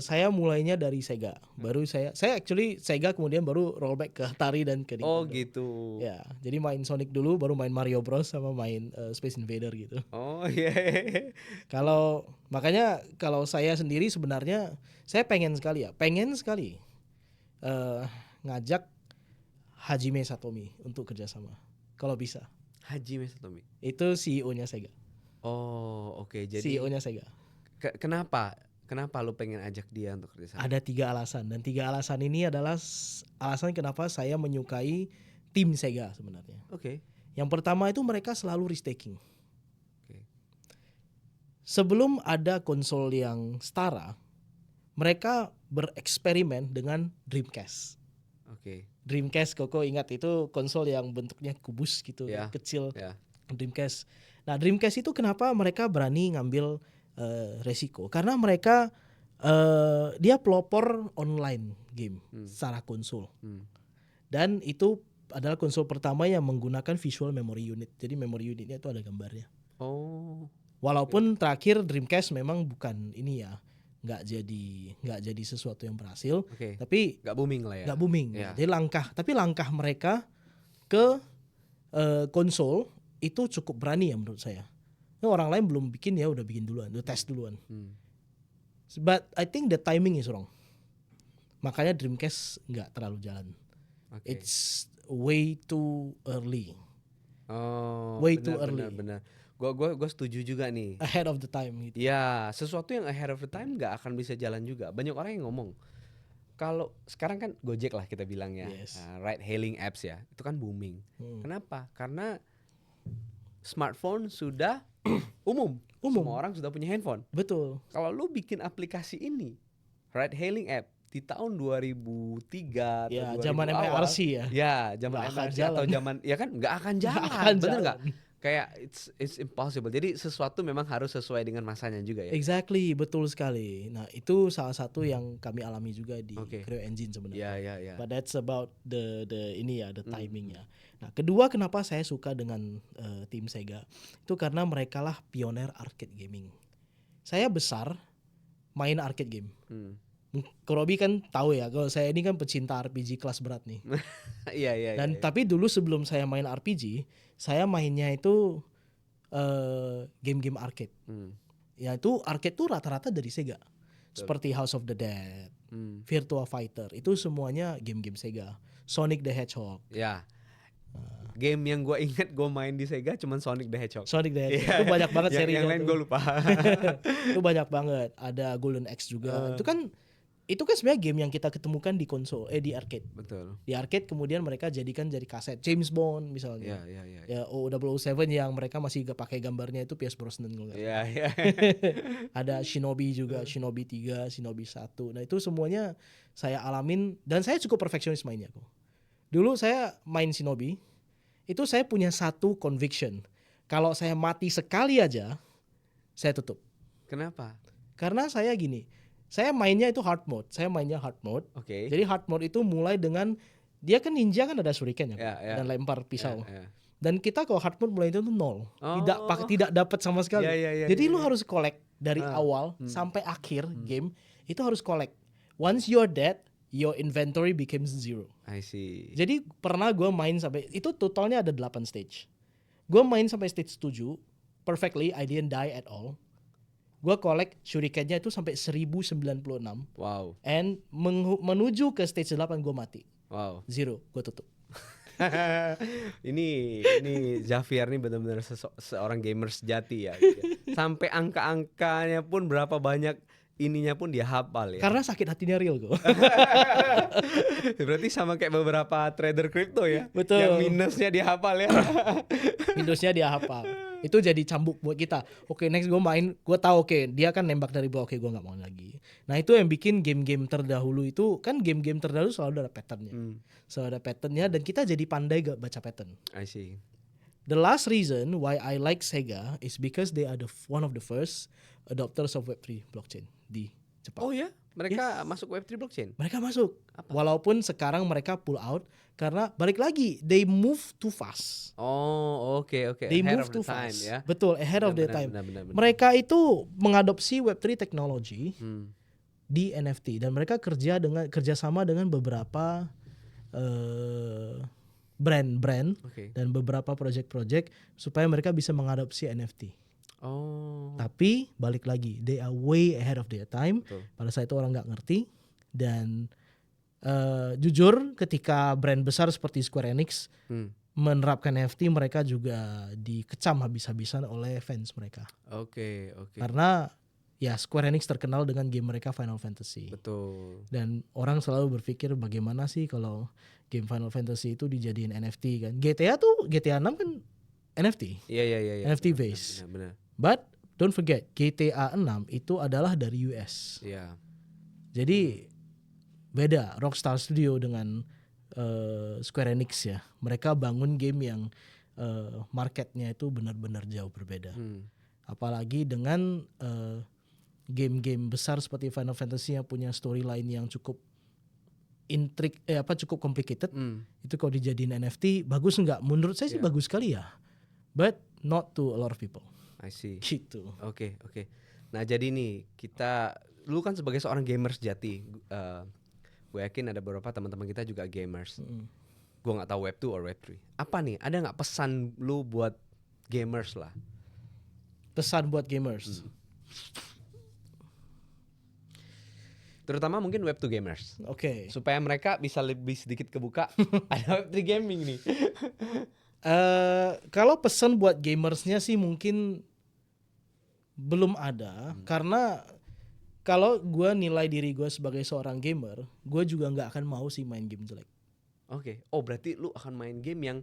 saya mulainya dari Sega. Baru saya actually Sega kemudian baru rollback ke Atari dan ke Nintendo. Oh gitu. Ya, jadi main Sonic dulu, baru main Mario Bros sama main Space Invader gitu. Oh iya. Makanya kalau saya sendiri sebenarnya saya pengen sekali ngajak Hajime Satomi untuk kerjasama kalau bisa. Hajime Satomi. Itu CEO-nya Sega. Oh oke. Jadi CEO-nya Sega. Kenapa lu pengen ajak dia untuk kerjasama? Ada 3 alasan, dan 3 alasan ini adalah alasan kenapa saya menyukai tim Sega sebenarnya. Oke. Yang pertama itu mereka selalu risk taking. Oke. Sebelum ada konsol yang setara, mereka bereksperimen dengan Dreamcast. Oke. Dreamcast, Koko ingat itu konsol yang bentuknya kubus gitu, Ya, kecil. ya. Dreamcast. Nah, Dreamcast itu kenapa mereka berani ngambil resiko? Karena mereka dia pelopor online game secara konsol. Dan itu adalah konsol pertama yang menggunakan visual memory unit. Jadi memory unitnya itu ada gambarnya. Oh. Walaupun terakhir Dreamcast memang bukan ini ya, nggak jadi sesuatu yang berhasil. Oke. Tapi Nggak booming lah ya. nggak booming. Ya. Jadi langkah mereka ke konsol itu cukup berani ya menurut saya. Nah, orang lain belum bikin ya udah bikin duluan, udah tes duluan. But I think the timing is wrong. Makanya Dreamcast nggak terlalu jalan. Okay. It's way too early. Oh, way too early. Benar. Gua setuju juga nih. Ahead of the time gitu. Ya, sesuatu yang ahead of the time nggak akan bisa jalan juga. Banyak orang yang ngomong kalau sekarang kan Gojek lah kita bilang ya, Yes. ride hailing apps ya, itu kan booming. Kenapa? Karena smartphone sudah umum. Semua orang sudah punya handphone. Betul. Kalau lu bikin aplikasi ini, ride hailing app di tahun 2003 Ya, atau 2000 zaman awal, MIRC ya. Ya, zaman Nggak akan MIRC jalan. atau zaman ya kan nggak akan jalan. akan Bener jalan. nggak? Kayak it's impossible. Jadi sesuatu memang harus sesuai dengan masanya juga ya. Exactly, betul sekali. Nah, itu salah satu yang kami alami juga di Oke. Creo Engine sebenarnya. Ya. But that's about the timingnya. Nah, kedua kenapa saya suka dengan tim Sega itu karena mereka lah pioner arcade gaming. Saya besar main arcade game. Kurobi kan tahu ya, kalau saya ini kan pecinta RPG kelas berat nih. Iya. Dan tapi dulu sebelum saya main RPG, saya mainnya itu game-game arcade. Ya itu arcade tuh rata-rata dari Sega. Seperti House of the Dead, Virtua Fighter, itu semuanya game-game Sega. Sonic the Hedgehog. Ya. Game yang gue inget gue main di Sega cuman Sonic the Hedgehog. Sonic the Hedgehog. Itu banyak banget serinya. Yang lain gue lupa. Itu banyak banget. Ada Golden Axe juga. Itu kan sebenarnya game yang kita ketemukan di konsol, di arcade. Betul. Di arcade kemudian mereka jadikan jadi kaset. James Bond misalnya. Ya. Ya 007 yang mereka masih pakai gambarnya itu Pierce Brosnan. Iya. Ada Shinobi juga, Shinobi 3, Shinobi 1. Nah, itu semuanya saya alamin dan saya cukup perfeksionis mainnya kok. Dulu saya main Shinobi, itu saya punya satu conviction. Kalau saya mati sekali aja, saya tutup. Kenapa? Karena saya gini, saya mainnya itu hard mode. Oke. Jadi hard mode itu mulai dengan dia kan ninja kan ada shuriken ya, Ya. dan lempar pisau. Ya. Dan kita kalau hard mode mulai itu tuh 0. Oh. Tidak dapat sama sekali. Ya, Jadi lu harus collect dari awal sampai akhir game itu harus collect. Once you're dead, your inventory becomes 0. I see. Jadi pernah gue main sampai itu totalnya ada 8 stage. Gue main sampai stage 7 perfectly, I didn't die at all. Gue collect shurikennya itu sampai 1096. Wow. And menuju ke stage 8 gue mati. Wow. 0, gue tutup. ini Javier nih benar-benar seorang gamer sejati ya, gitu ya. Sampai angka-angkanya pun berapa banyak ininya pun dia hafal ya. Karena sakit hatinya real kok. Berarti sama kayak beberapa trader kripto ya. Betul. Yang minusnya dia hafal ya. Minusnya dia hafal. Itu jadi cambuk buat kita. Oke, next gue main, gue tahu oke, dia kan nembak dari bawah, oke gue nggak mau lagi. Nah itu yang bikin game-game terdahulu itu kan game-game terdahulu selalu ada patternnya, selalu ada patternnya dan kita jadi pandai gak baca pattern. I see. The last reason why I like Sega is because they are one of the first adopters of Web3 blockchain di Jepang. Oh ya, mereka masuk Web3 blockchain. Mereka masuk. Walaupun sekarang mereka pull out karena balik lagi they move too fast. Oh, oke. They Ahead move of too the time fast. ya. Betul, ahead of the time. Benar. Mereka itu mengadopsi Web3 technology di NFT dan mereka kerjasama dengan beberapa brand-brand dan beberapa project-project supaya mereka bisa mengadopsi NFT. Oh. Tapi balik lagi, they are way ahead of their time. Betul. Pada saat itu orang nggak ngerti dan jujur ketika brand besar seperti Square Enix menerapkan NFT, mereka juga dikecam habis-habisan oleh fans mereka. Oke. Karena ya Square Enix terkenal dengan game mereka Final Fantasy. Betul. Dan orang selalu berpikir bagaimana sih kalau game Final Fantasy itu dijadiin NFT kan. GTA 6 kan NFT. Iya. NFT base. Benar. But don't forget GTA 6 itu adalah dari US. Iya. Jadi beda Rockstar Studio dengan Square Enix ya. Mereka bangun game yang marketnya itu benar-benar jauh berbeda. Apalagi dengan game-game besar seperti Final Fantasy yang punya storyline yang cukup cukup complicated. Itu kalau dijadiin NFT bagus nggak? Menurut saya sih bagus sekali ya. But not to a lot of people. I see. Gitu. Oke. Nah jadi nih lu kan sebagai seorang gamer sejati, gue yakin ada beberapa teman-teman kita juga gamers. Gue nggak tahu Web 2 or Web 3. Apa nih? Ada nggak pesan lu buat gamers lah? Pesan buat gamers. Terutama mungkin Web 2 gamers. Oke. Supaya mereka bisa lebih sedikit kebuka. Ada Web 3 gaming nih. Kalau pesan buat gamersnya sih mungkin belum ada, karena kalau gue nilai diri gue sebagai seorang gamer, gue juga nggak akan mau sih main game jelek. Oke. Oh berarti lu akan main game yang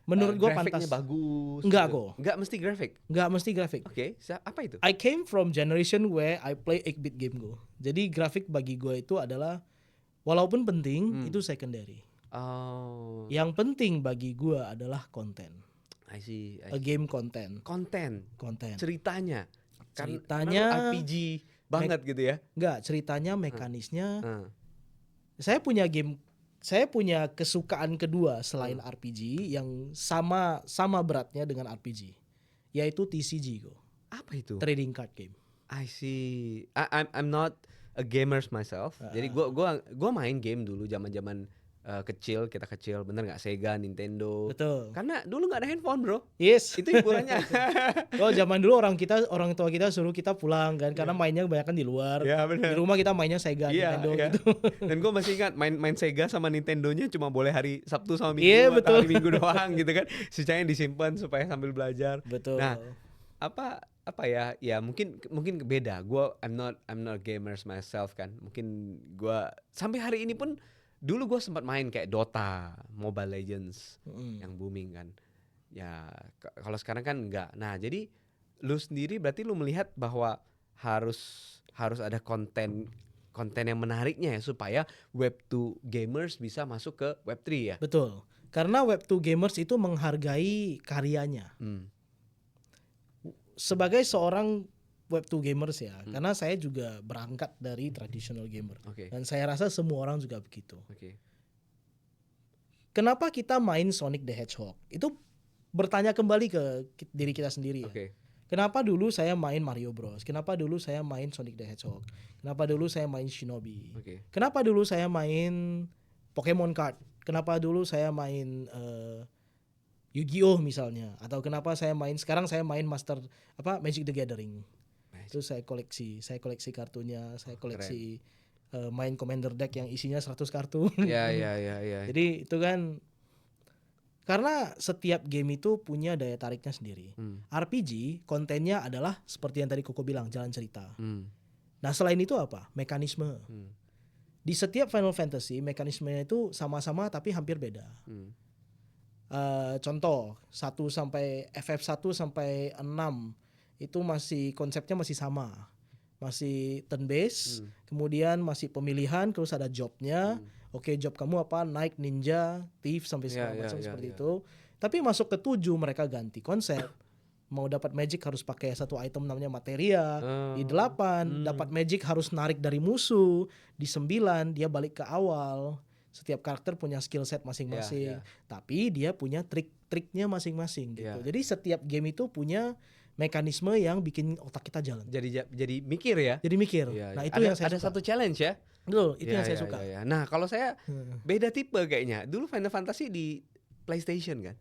menurut gue pantas. Grafiknya bagus. Enggak gitu. kok. Enggak mesti grafik. Enggak mesti grafik. Oke. Apa itu? I came from generation where I play 8-bit game go. Jadi grafik bagi gue itu adalah walaupun penting itu secondary. Oh. Yang penting bagi gue adalah konten. I see. A game konten. Konten. Ceritanya RPG banget gitu ya. Enggak, ceritanya, mekanisnya. Saya punya kesukaan kedua selain RPG yang sama beratnya dengan RPG, yaitu TCG kok. Apa itu? Trading card game. I see. I'm not a gamers myself. Jadi gua main game dulu zaman-zaman kecil, kita kecil, bener nggak? Sega, Nintendo. Betul. Karena dulu nggak ada handphone bro. Yes. Itu hiburannya. Oh zaman dulu orang tua kita suruh kita pulang kan, karena mainnya kebanyakan di luar. Iya bener. Di rumah kita mainnya Sega, Nintendo gitu. Dan gue masih ingat main Sega sama Nintendonya cuma boleh hari Sabtu sama Minggu Iya, atau betul. hari Minggu doang gitu kan. Sisanya disimpan supaya sambil belajar. Betul. Nah apa ya mungkin beda. I'm not gamers myself kan. Mungkin gue sampai hari ini pun dulu gue sempat main kayak Dota, Mobile Legends yang booming kan. Ya kalau sekarang kan enggak. Nah jadi lu sendiri berarti lu melihat bahwa harus ada konten yang menariknya ya supaya Web 2 gamers bisa masuk ke Web 3 ya. Betul. Karena Web 2 gamers itu menghargai karyanya. Sebagai seorang Web 2 gamers ya, karena saya juga berangkat dari traditional gamer. Dan saya rasa semua orang juga begitu. Kenapa kita main Sonic the Hedgehog? Itu bertanya kembali ke diri kita sendiri ya. Kenapa dulu saya main Mario Bros? Kenapa dulu saya main Sonic the Hedgehog? Kenapa dulu saya main Shinobi? Kenapa dulu saya main Pokemon Card? Kenapa dulu saya main Yu-Gi-Oh misalnya? Atau kenapa sekarang saya main Magic the Gathering? Itu saya koleksi kartunya, saya koleksi main Commander deck yang isinya 100 kartu. Iya. Jadi itu kan Karena setiap game itu punya daya tariknya sendiri. RPG kontennya adalah seperti yang tadi Koko bilang, jalan cerita. Nah selain itu apa? Mekanisme. Di setiap Final Fantasy mekanismenya itu sama-sama tapi hampir beda. Contoh 1 sampai FF1 sampai 6 itu masih konsepnya masih sama. Masih turn based, kemudian masih pemilihan, terus ada jobnya. Oke, job kamu apa? Knight, ninja, thief sampai segala macam seperti itu. Tapi masuk ke 7 mereka ganti konsep. Mau dapat magic harus pakai satu item namanya materia. Di 8 dapat magic harus narik dari musuh. Di 9 dia balik ke awal. Setiap karakter punya skill set masing-masing. Tapi dia punya trik-triknya masing-masing gitu. Jadi setiap game itu punya mekanisme yang bikin otak kita jalan. Jadi mikir ya. Jadi mikir. Nah, itu yang saya ada suka. satu challenge ya. Betul, itu yang saya suka. Nah, kalau saya beda tipe kayaknya. Dulu Final Fantasy di PlayStation kan.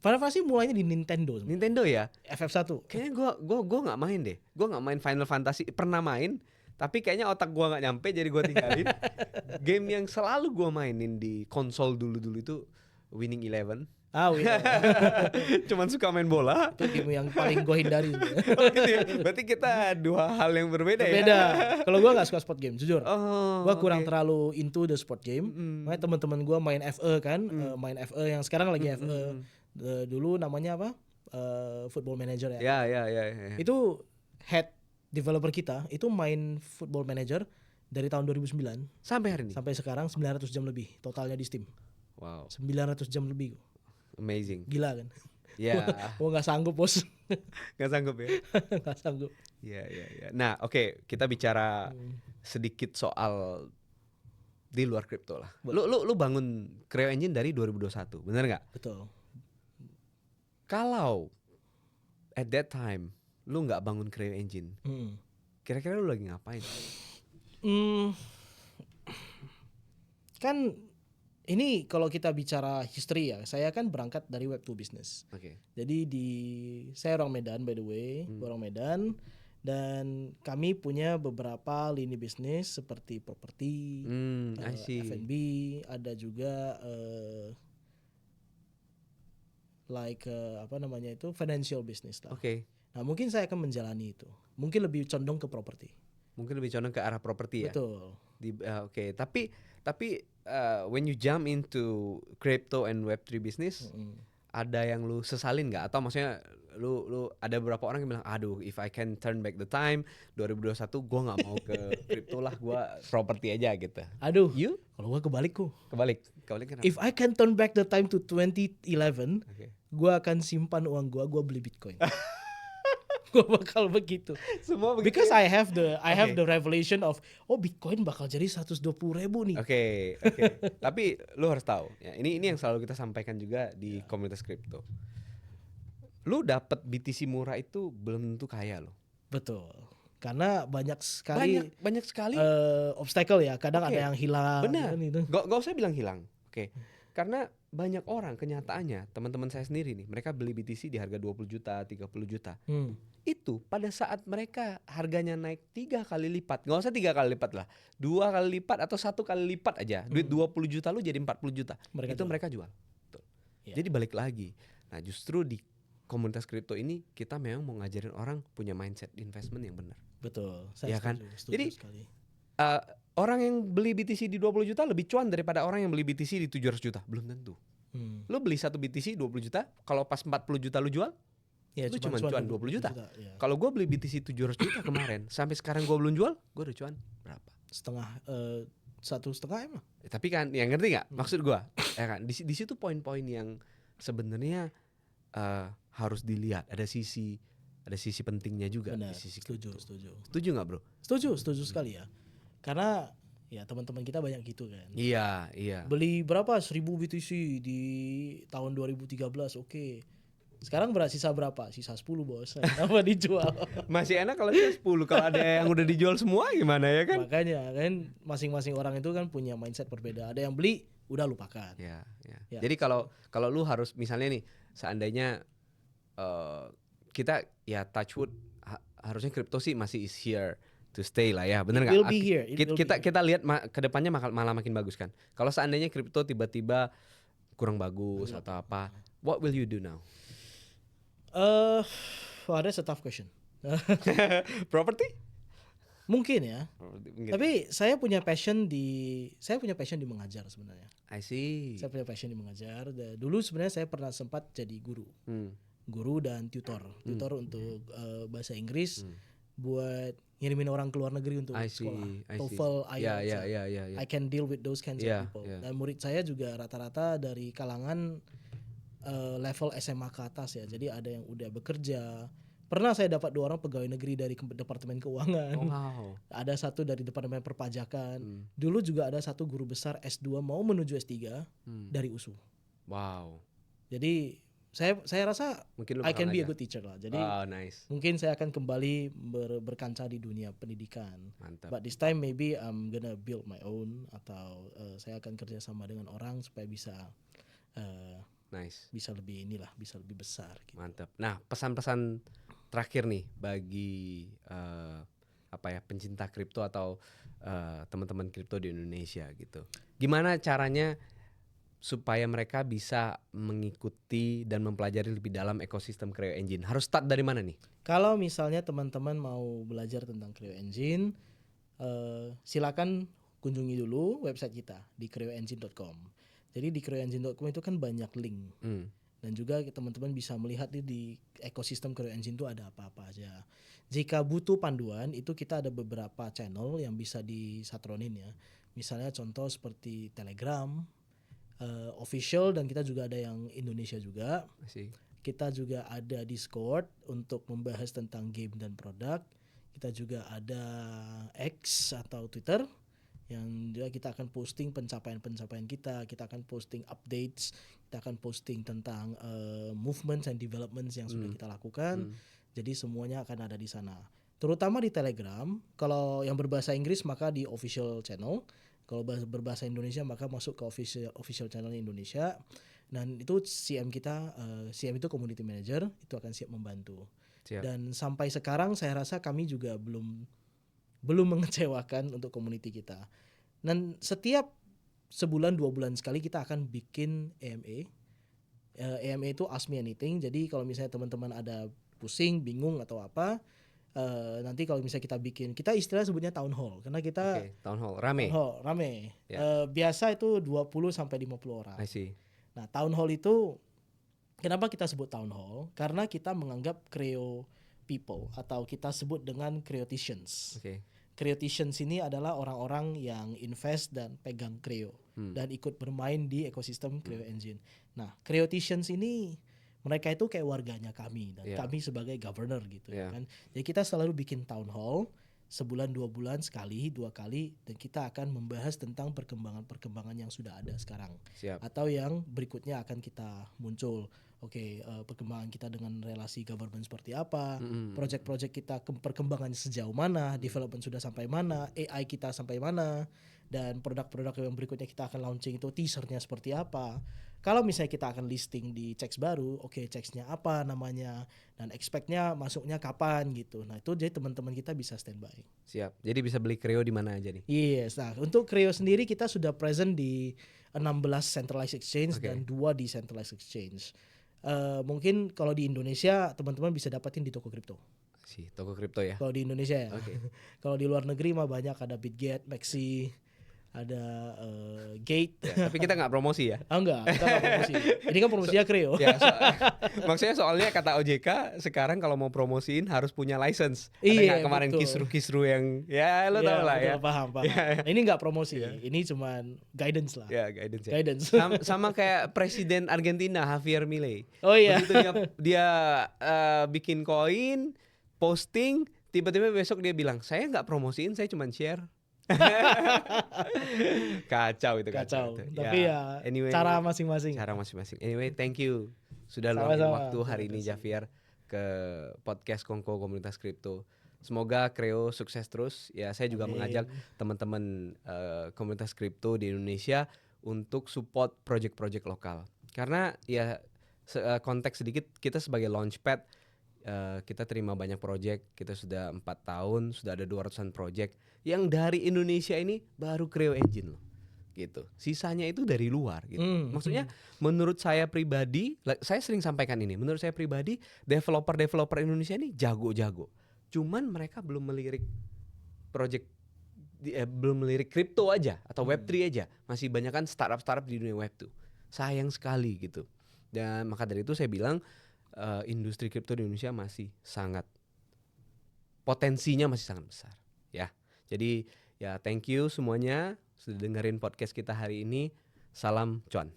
Final Fantasy mulainya di Nintendo. Nintendo ya. FF1. Kayaknya gua nggak main deh. Gua nggak main Final Fantasy. Pernah main, tapi kayaknya otak gua nggak nyampe, jadi gua tinggalin. Game yang selalu gua mainin di konsol dulu itu Winning Eleven. Iya. Cuman suka main bola. Itu game yang paling gue hindari. Oh, gitu ya? Berarti kita dua hal yang berbeda ya. Beda. Kalau gue nggak suka sport game, jujur. Gue kurang Oke. terlalu into the sport game. Makanya teman-teman gue main FE kan, main FE yang sekarang lagi FE. Dulu namanya apa? Football Manager ya. Ya. Itu head developer kita itu main Football Manager dari tahun 2009 Sampai hari ini. sampai sekarang 900 jam lebih totalnya di Steam. Wow, 900 jam lebih. amazing. Gila kan? Ya, Gue nggak sanggup bos. nggak sanggup ya. Nggak sanggup. Ya. Nah, oke, kita bicara sedikit soal di luar kripto lah. Lu bangun Creo Engine dari 2021, bener nggak? Betul. Kalau at that time lu nggak bangun Creo Engine, kira-kira lu lagi ngapain? Kan ini kalau kita bicara history ya, saya kan berangkat dari Web 2 business. Oke. Jadi saya orang Medan by the way, orang Medan, dan kami punya beberapa lini bisnis seperti properti, I see. F&B, ada juga financial business lah. Oke. Nah mungkin saya akan menjalani itu, mungkin lebih condong ke properti. Mungkin lebih condong ke arah properti ya. Betul. Oke. Tapi when you jump into crypto and Web3 business, ada yang lu sesalin nggak? Atau maksudnya lu ada beberapa orang yang bilang, aduh, if I can turn back the time 2021 gue nggak mau ke crypto lah, gue properti aja gitu. Aduh, You? kalau gue kebalikku. Kebalik kenapa? If I can turn back the time to 2011, Oke. gue akan simpan uang gue beli Bitcoin. Gue bakal begitu. Semua begitu. Because I have the revelation of Bitcoin bakal jadi 120.000 nih. Oke. Tapi lu harus tahu, ya, ini yang selalu kita sampaikan juga di komunitas kripto. Lu dapat BTC murah itu belum tentu kaya lo. Betul. Karena banyak sekali Banyak sekali. obstacle ya. Kadang Oke. ada yang hilang. Benar. kan itu. Gak usah bilang hilang. Oke. Karena banyak orang, kenyataannya teman-teman saya sendiri nih, mereka beli BTC di harga 20 juta, 30 juta. Itu pada saat mereka harganya naik 3 kali lipat, nggak usah 3 kali lipat lah, 2 kali lipat atau 1 kali lipat aja, duit 20 juta lu jadi 40 juta, mereka jual. Betul. Ya. Jadi balik lagi, nah justru di komunitas kripto ini kita memang mau ngajarin orang punya mindset investment yang benar. Betul. Ya kan? Setuju Jadi, sekali. Orang yang beli BTC di 20 juta lebih cuan daripada orang yang beli BTC di 700 juta, belum tentu. Lu beli satu BTC 20 juta, kalau pas 40 juta lu jual, Ya, lu cuma cuan 20 juta. Ya. Kalau gue beli BTC 700 juta kemarin, sampai sekarang gue belum jual, gue udah cuan berapa? Setengah 1,5 emang. Tapi kan, yang ngerti nggak? Maksud gue, ya kan? Di situ poin-poin yang sebenarnya harus dilihat. Ada sisi pentingnya juga. Benar. Di sisi Setuju. Setuju nggak bro? Setuju sekali ya. Karena ya teman-teman kita banyak gitu kan. Iya. Beli berapa? 1000 BTC di tahun 2013. Oke. Sekarang sisa berapa? Sisa 10 bos. Apa dijual? Masih enak kalau sisa 10. Kalau ada yang udah dijual semua gimana ya kan? Makanya kan masing-masing orang itu kan punya mindset berbeda. Ada yang beli udah lupakan. Ya. Ya. Jadi kalau lu harus misalnya nih, seandainya kita ya touch wood, harusnya kripto sih masih is here to stay lah ya, bener nggak? It will be here. Kita lihat ke depannya malah makin bagus kan. Kalau seandainya kripto tiba-tiba kurang bagus atau apa, what will you do now? Wah, that's a tough question. Property? Mungkin ya. Mungkin. Tapi saya punya passion di mengajar sebenarnya. I see. Saya punya passion di mengajar. Dulu sebenarnya saya pernah sempat jadi guru. Guru dan tutor untuk bahasa Inggris buat ngirimin orang ke luar negeri untuk sekolah. TOEFL, IELTS. Yeah. I can deal with those kinds of people. Dan murid saya juga rata-rata dari kalangan level SMA ke atas ya. Jadi ada yang udah bekerja. Pernah saya dapat 2 orang pegawai negeri dari Departemen Keuangan. Ada satu dari Departemen Perpajakan. Dulu juga ada satu guru besar S2 mau menuju S3 dari USU. Wow. Jadi saya rasa I can be a good teacher lah. Jadi nice. mungkin saya akan kembali berkancah di dunia pendidikan. Mantap. But this time maybe I'm gonna build my own, atau saya akan kerjasama dengan orang supaya bisa nice. Bisa lebih besar. Gitu. Mantap. Nah, pesan-pesan terakhir nih bagi pencinta kripto atau teman-teman kripto di Indonesia gitu. Gimana caranya supaya mereka bisa mengikuti dan mempelajari lebih dalam ekosistem Creo Engine? Harus start dari mana nih? Kalau misalnya teman-teman mau belajar tentang Creo Engine, silakan kunjungi dulu website kita di creoengine.com. Jadi di creoengine.com itu kan banyak link. Dan juga teman-teman bisa melihat di ekosistem Creo Engine itu ada apa-apa aja. Jika butuh panduan, itu kita ada beberapa channel yang bisa disatronin ya. Misalnya contoh seperti Telegram, official, dan kita juga ada yang Indonesia juga. Kita juga ada Discord untuk membahas tentang game dan produk. Kita juga ada X atau Twitter yang juga kita akan posting pencapaian kita akan posting updates, kita akan posting tentang movements and developments yang sudah kita lakukan. Jadi semuanya akan ada di sana. Terutama di Telegram, kalau yang berbahasa Inggris maka di official channel. Kalau berbahasa Indonesia maka masuk ke official channel Indonesia. Dan itu CM kita, CM itu community manager, itu akan siap membantu. Dan sampai sekarang saya rasa kami juga belum mengecewakan untuk community kita. Dan setiap sebulan 2 bulan sekali kita akan bikin AMA. AMA itu Ask Me Anything. Jadi kalau misalnya teman-teman ada pusing, bingung atau apa, nanti kalau misalnya kita istilah sebutnya town hall, karena kita town hall rame. Biasa itu 20 sampai 50 orang. I see. Nah, town hall itu kenapa kita sebut town hall? Karena kita menganggap Creo people atau kita sebut dengan Creoticians. Creoticians ini adalah orang-orang yang invest dan pegang Creo dan ikut bermain di ekosistem Creo Engine. Nah, Creoticians ini mereka itu kayak warganya kami dan kami sebagai governor gitu kan. Jadi kita selalu bikin town hall sebulan 2 bulan sekali, 2 kali, dan kita akan membahas tentang perkembangan yang sudah ada sekarang. Atau yang berikutnya akan kita muncul. Perkembangan kita dengan relasi government seperti apa, project-project kita perkembangannya sejauh mana, development sudah sampai mana, AI kita sampai mana, dan produk-produk yang berikutnya kita akan launching itu teasernya seperti apa. Kalau misalnya kita akan listing di Cex baru, Cex-nya apa namanya, dan expect-nya masuknya kapan gitu. Nah itu jadi teman-teman kita bisa standby. Siap. Jadi bisa beli Creo di mana aja nih? Yes. Nah untuk Creo sendiri kita sudah present di 16 centralized exchange dan 2 decentralized exchange. Mungkin kalau di Indonesia teman-teman bisa dapatin di toko kripto. Toko kripto ya. Kalau di Indonesia ya. Kalau di luar negeri mah banyak, ada Bitget, Maxi, ada Gate. Tapi kita nggak promosi ya? Enggak, kita nggak promosi. Ini kan promosinya Creo. Maksudnya soalnya kata OJK sekarang kalau mau promosiin harus punya license. Ada nggak kemarin kisru-kisru yang lo tau lah ya. Paham. Ini nggak promosi, ini cuman guidance lah. Guidance. Sama kayak Presiden Argentina Javier Milei. Begitu dia bikin koin, posting, tiba-tiba besok dia bilang saya nggak promosiin, saya cuman share. Kacau. Tapi anyway, cara masing-masing. Anyway, thank you sudah luangin waktu hari ini Javier ke podcast Kongko Komunitas Kripto. Semoga Creo sukses terus. Ya, saya juga mengajak teman-teman komunitas kripto di Indonesia untuk support project-project lokal. Karena ya konteks sedikit, kita sebagai launchpad kita terima banyak project. Kita sudah 4 tahun, sudah ada 200-an project yang dari Indonesia ini baru Creo Engine loh. gitu. Sisanya itu dari luar gitu. Maksudnya menurut saya pribadi, saya sering sampaikan ini. Menurut saya pribadi, developer Indonesia ini jago-jago. Cuman mereka belum melirik project belum melirik kripto aja atau Web3 aja. Masih banyak kan startup di dunia Web2. Sayang sekali gitu. Dan maka dari itu saya bilang industri kripto di Indonesia masih sangat, potensinya masih sangat besar ya. Jadi ya thank you semuanya sudah dengerin podcast kita hari ini. Salam cuan.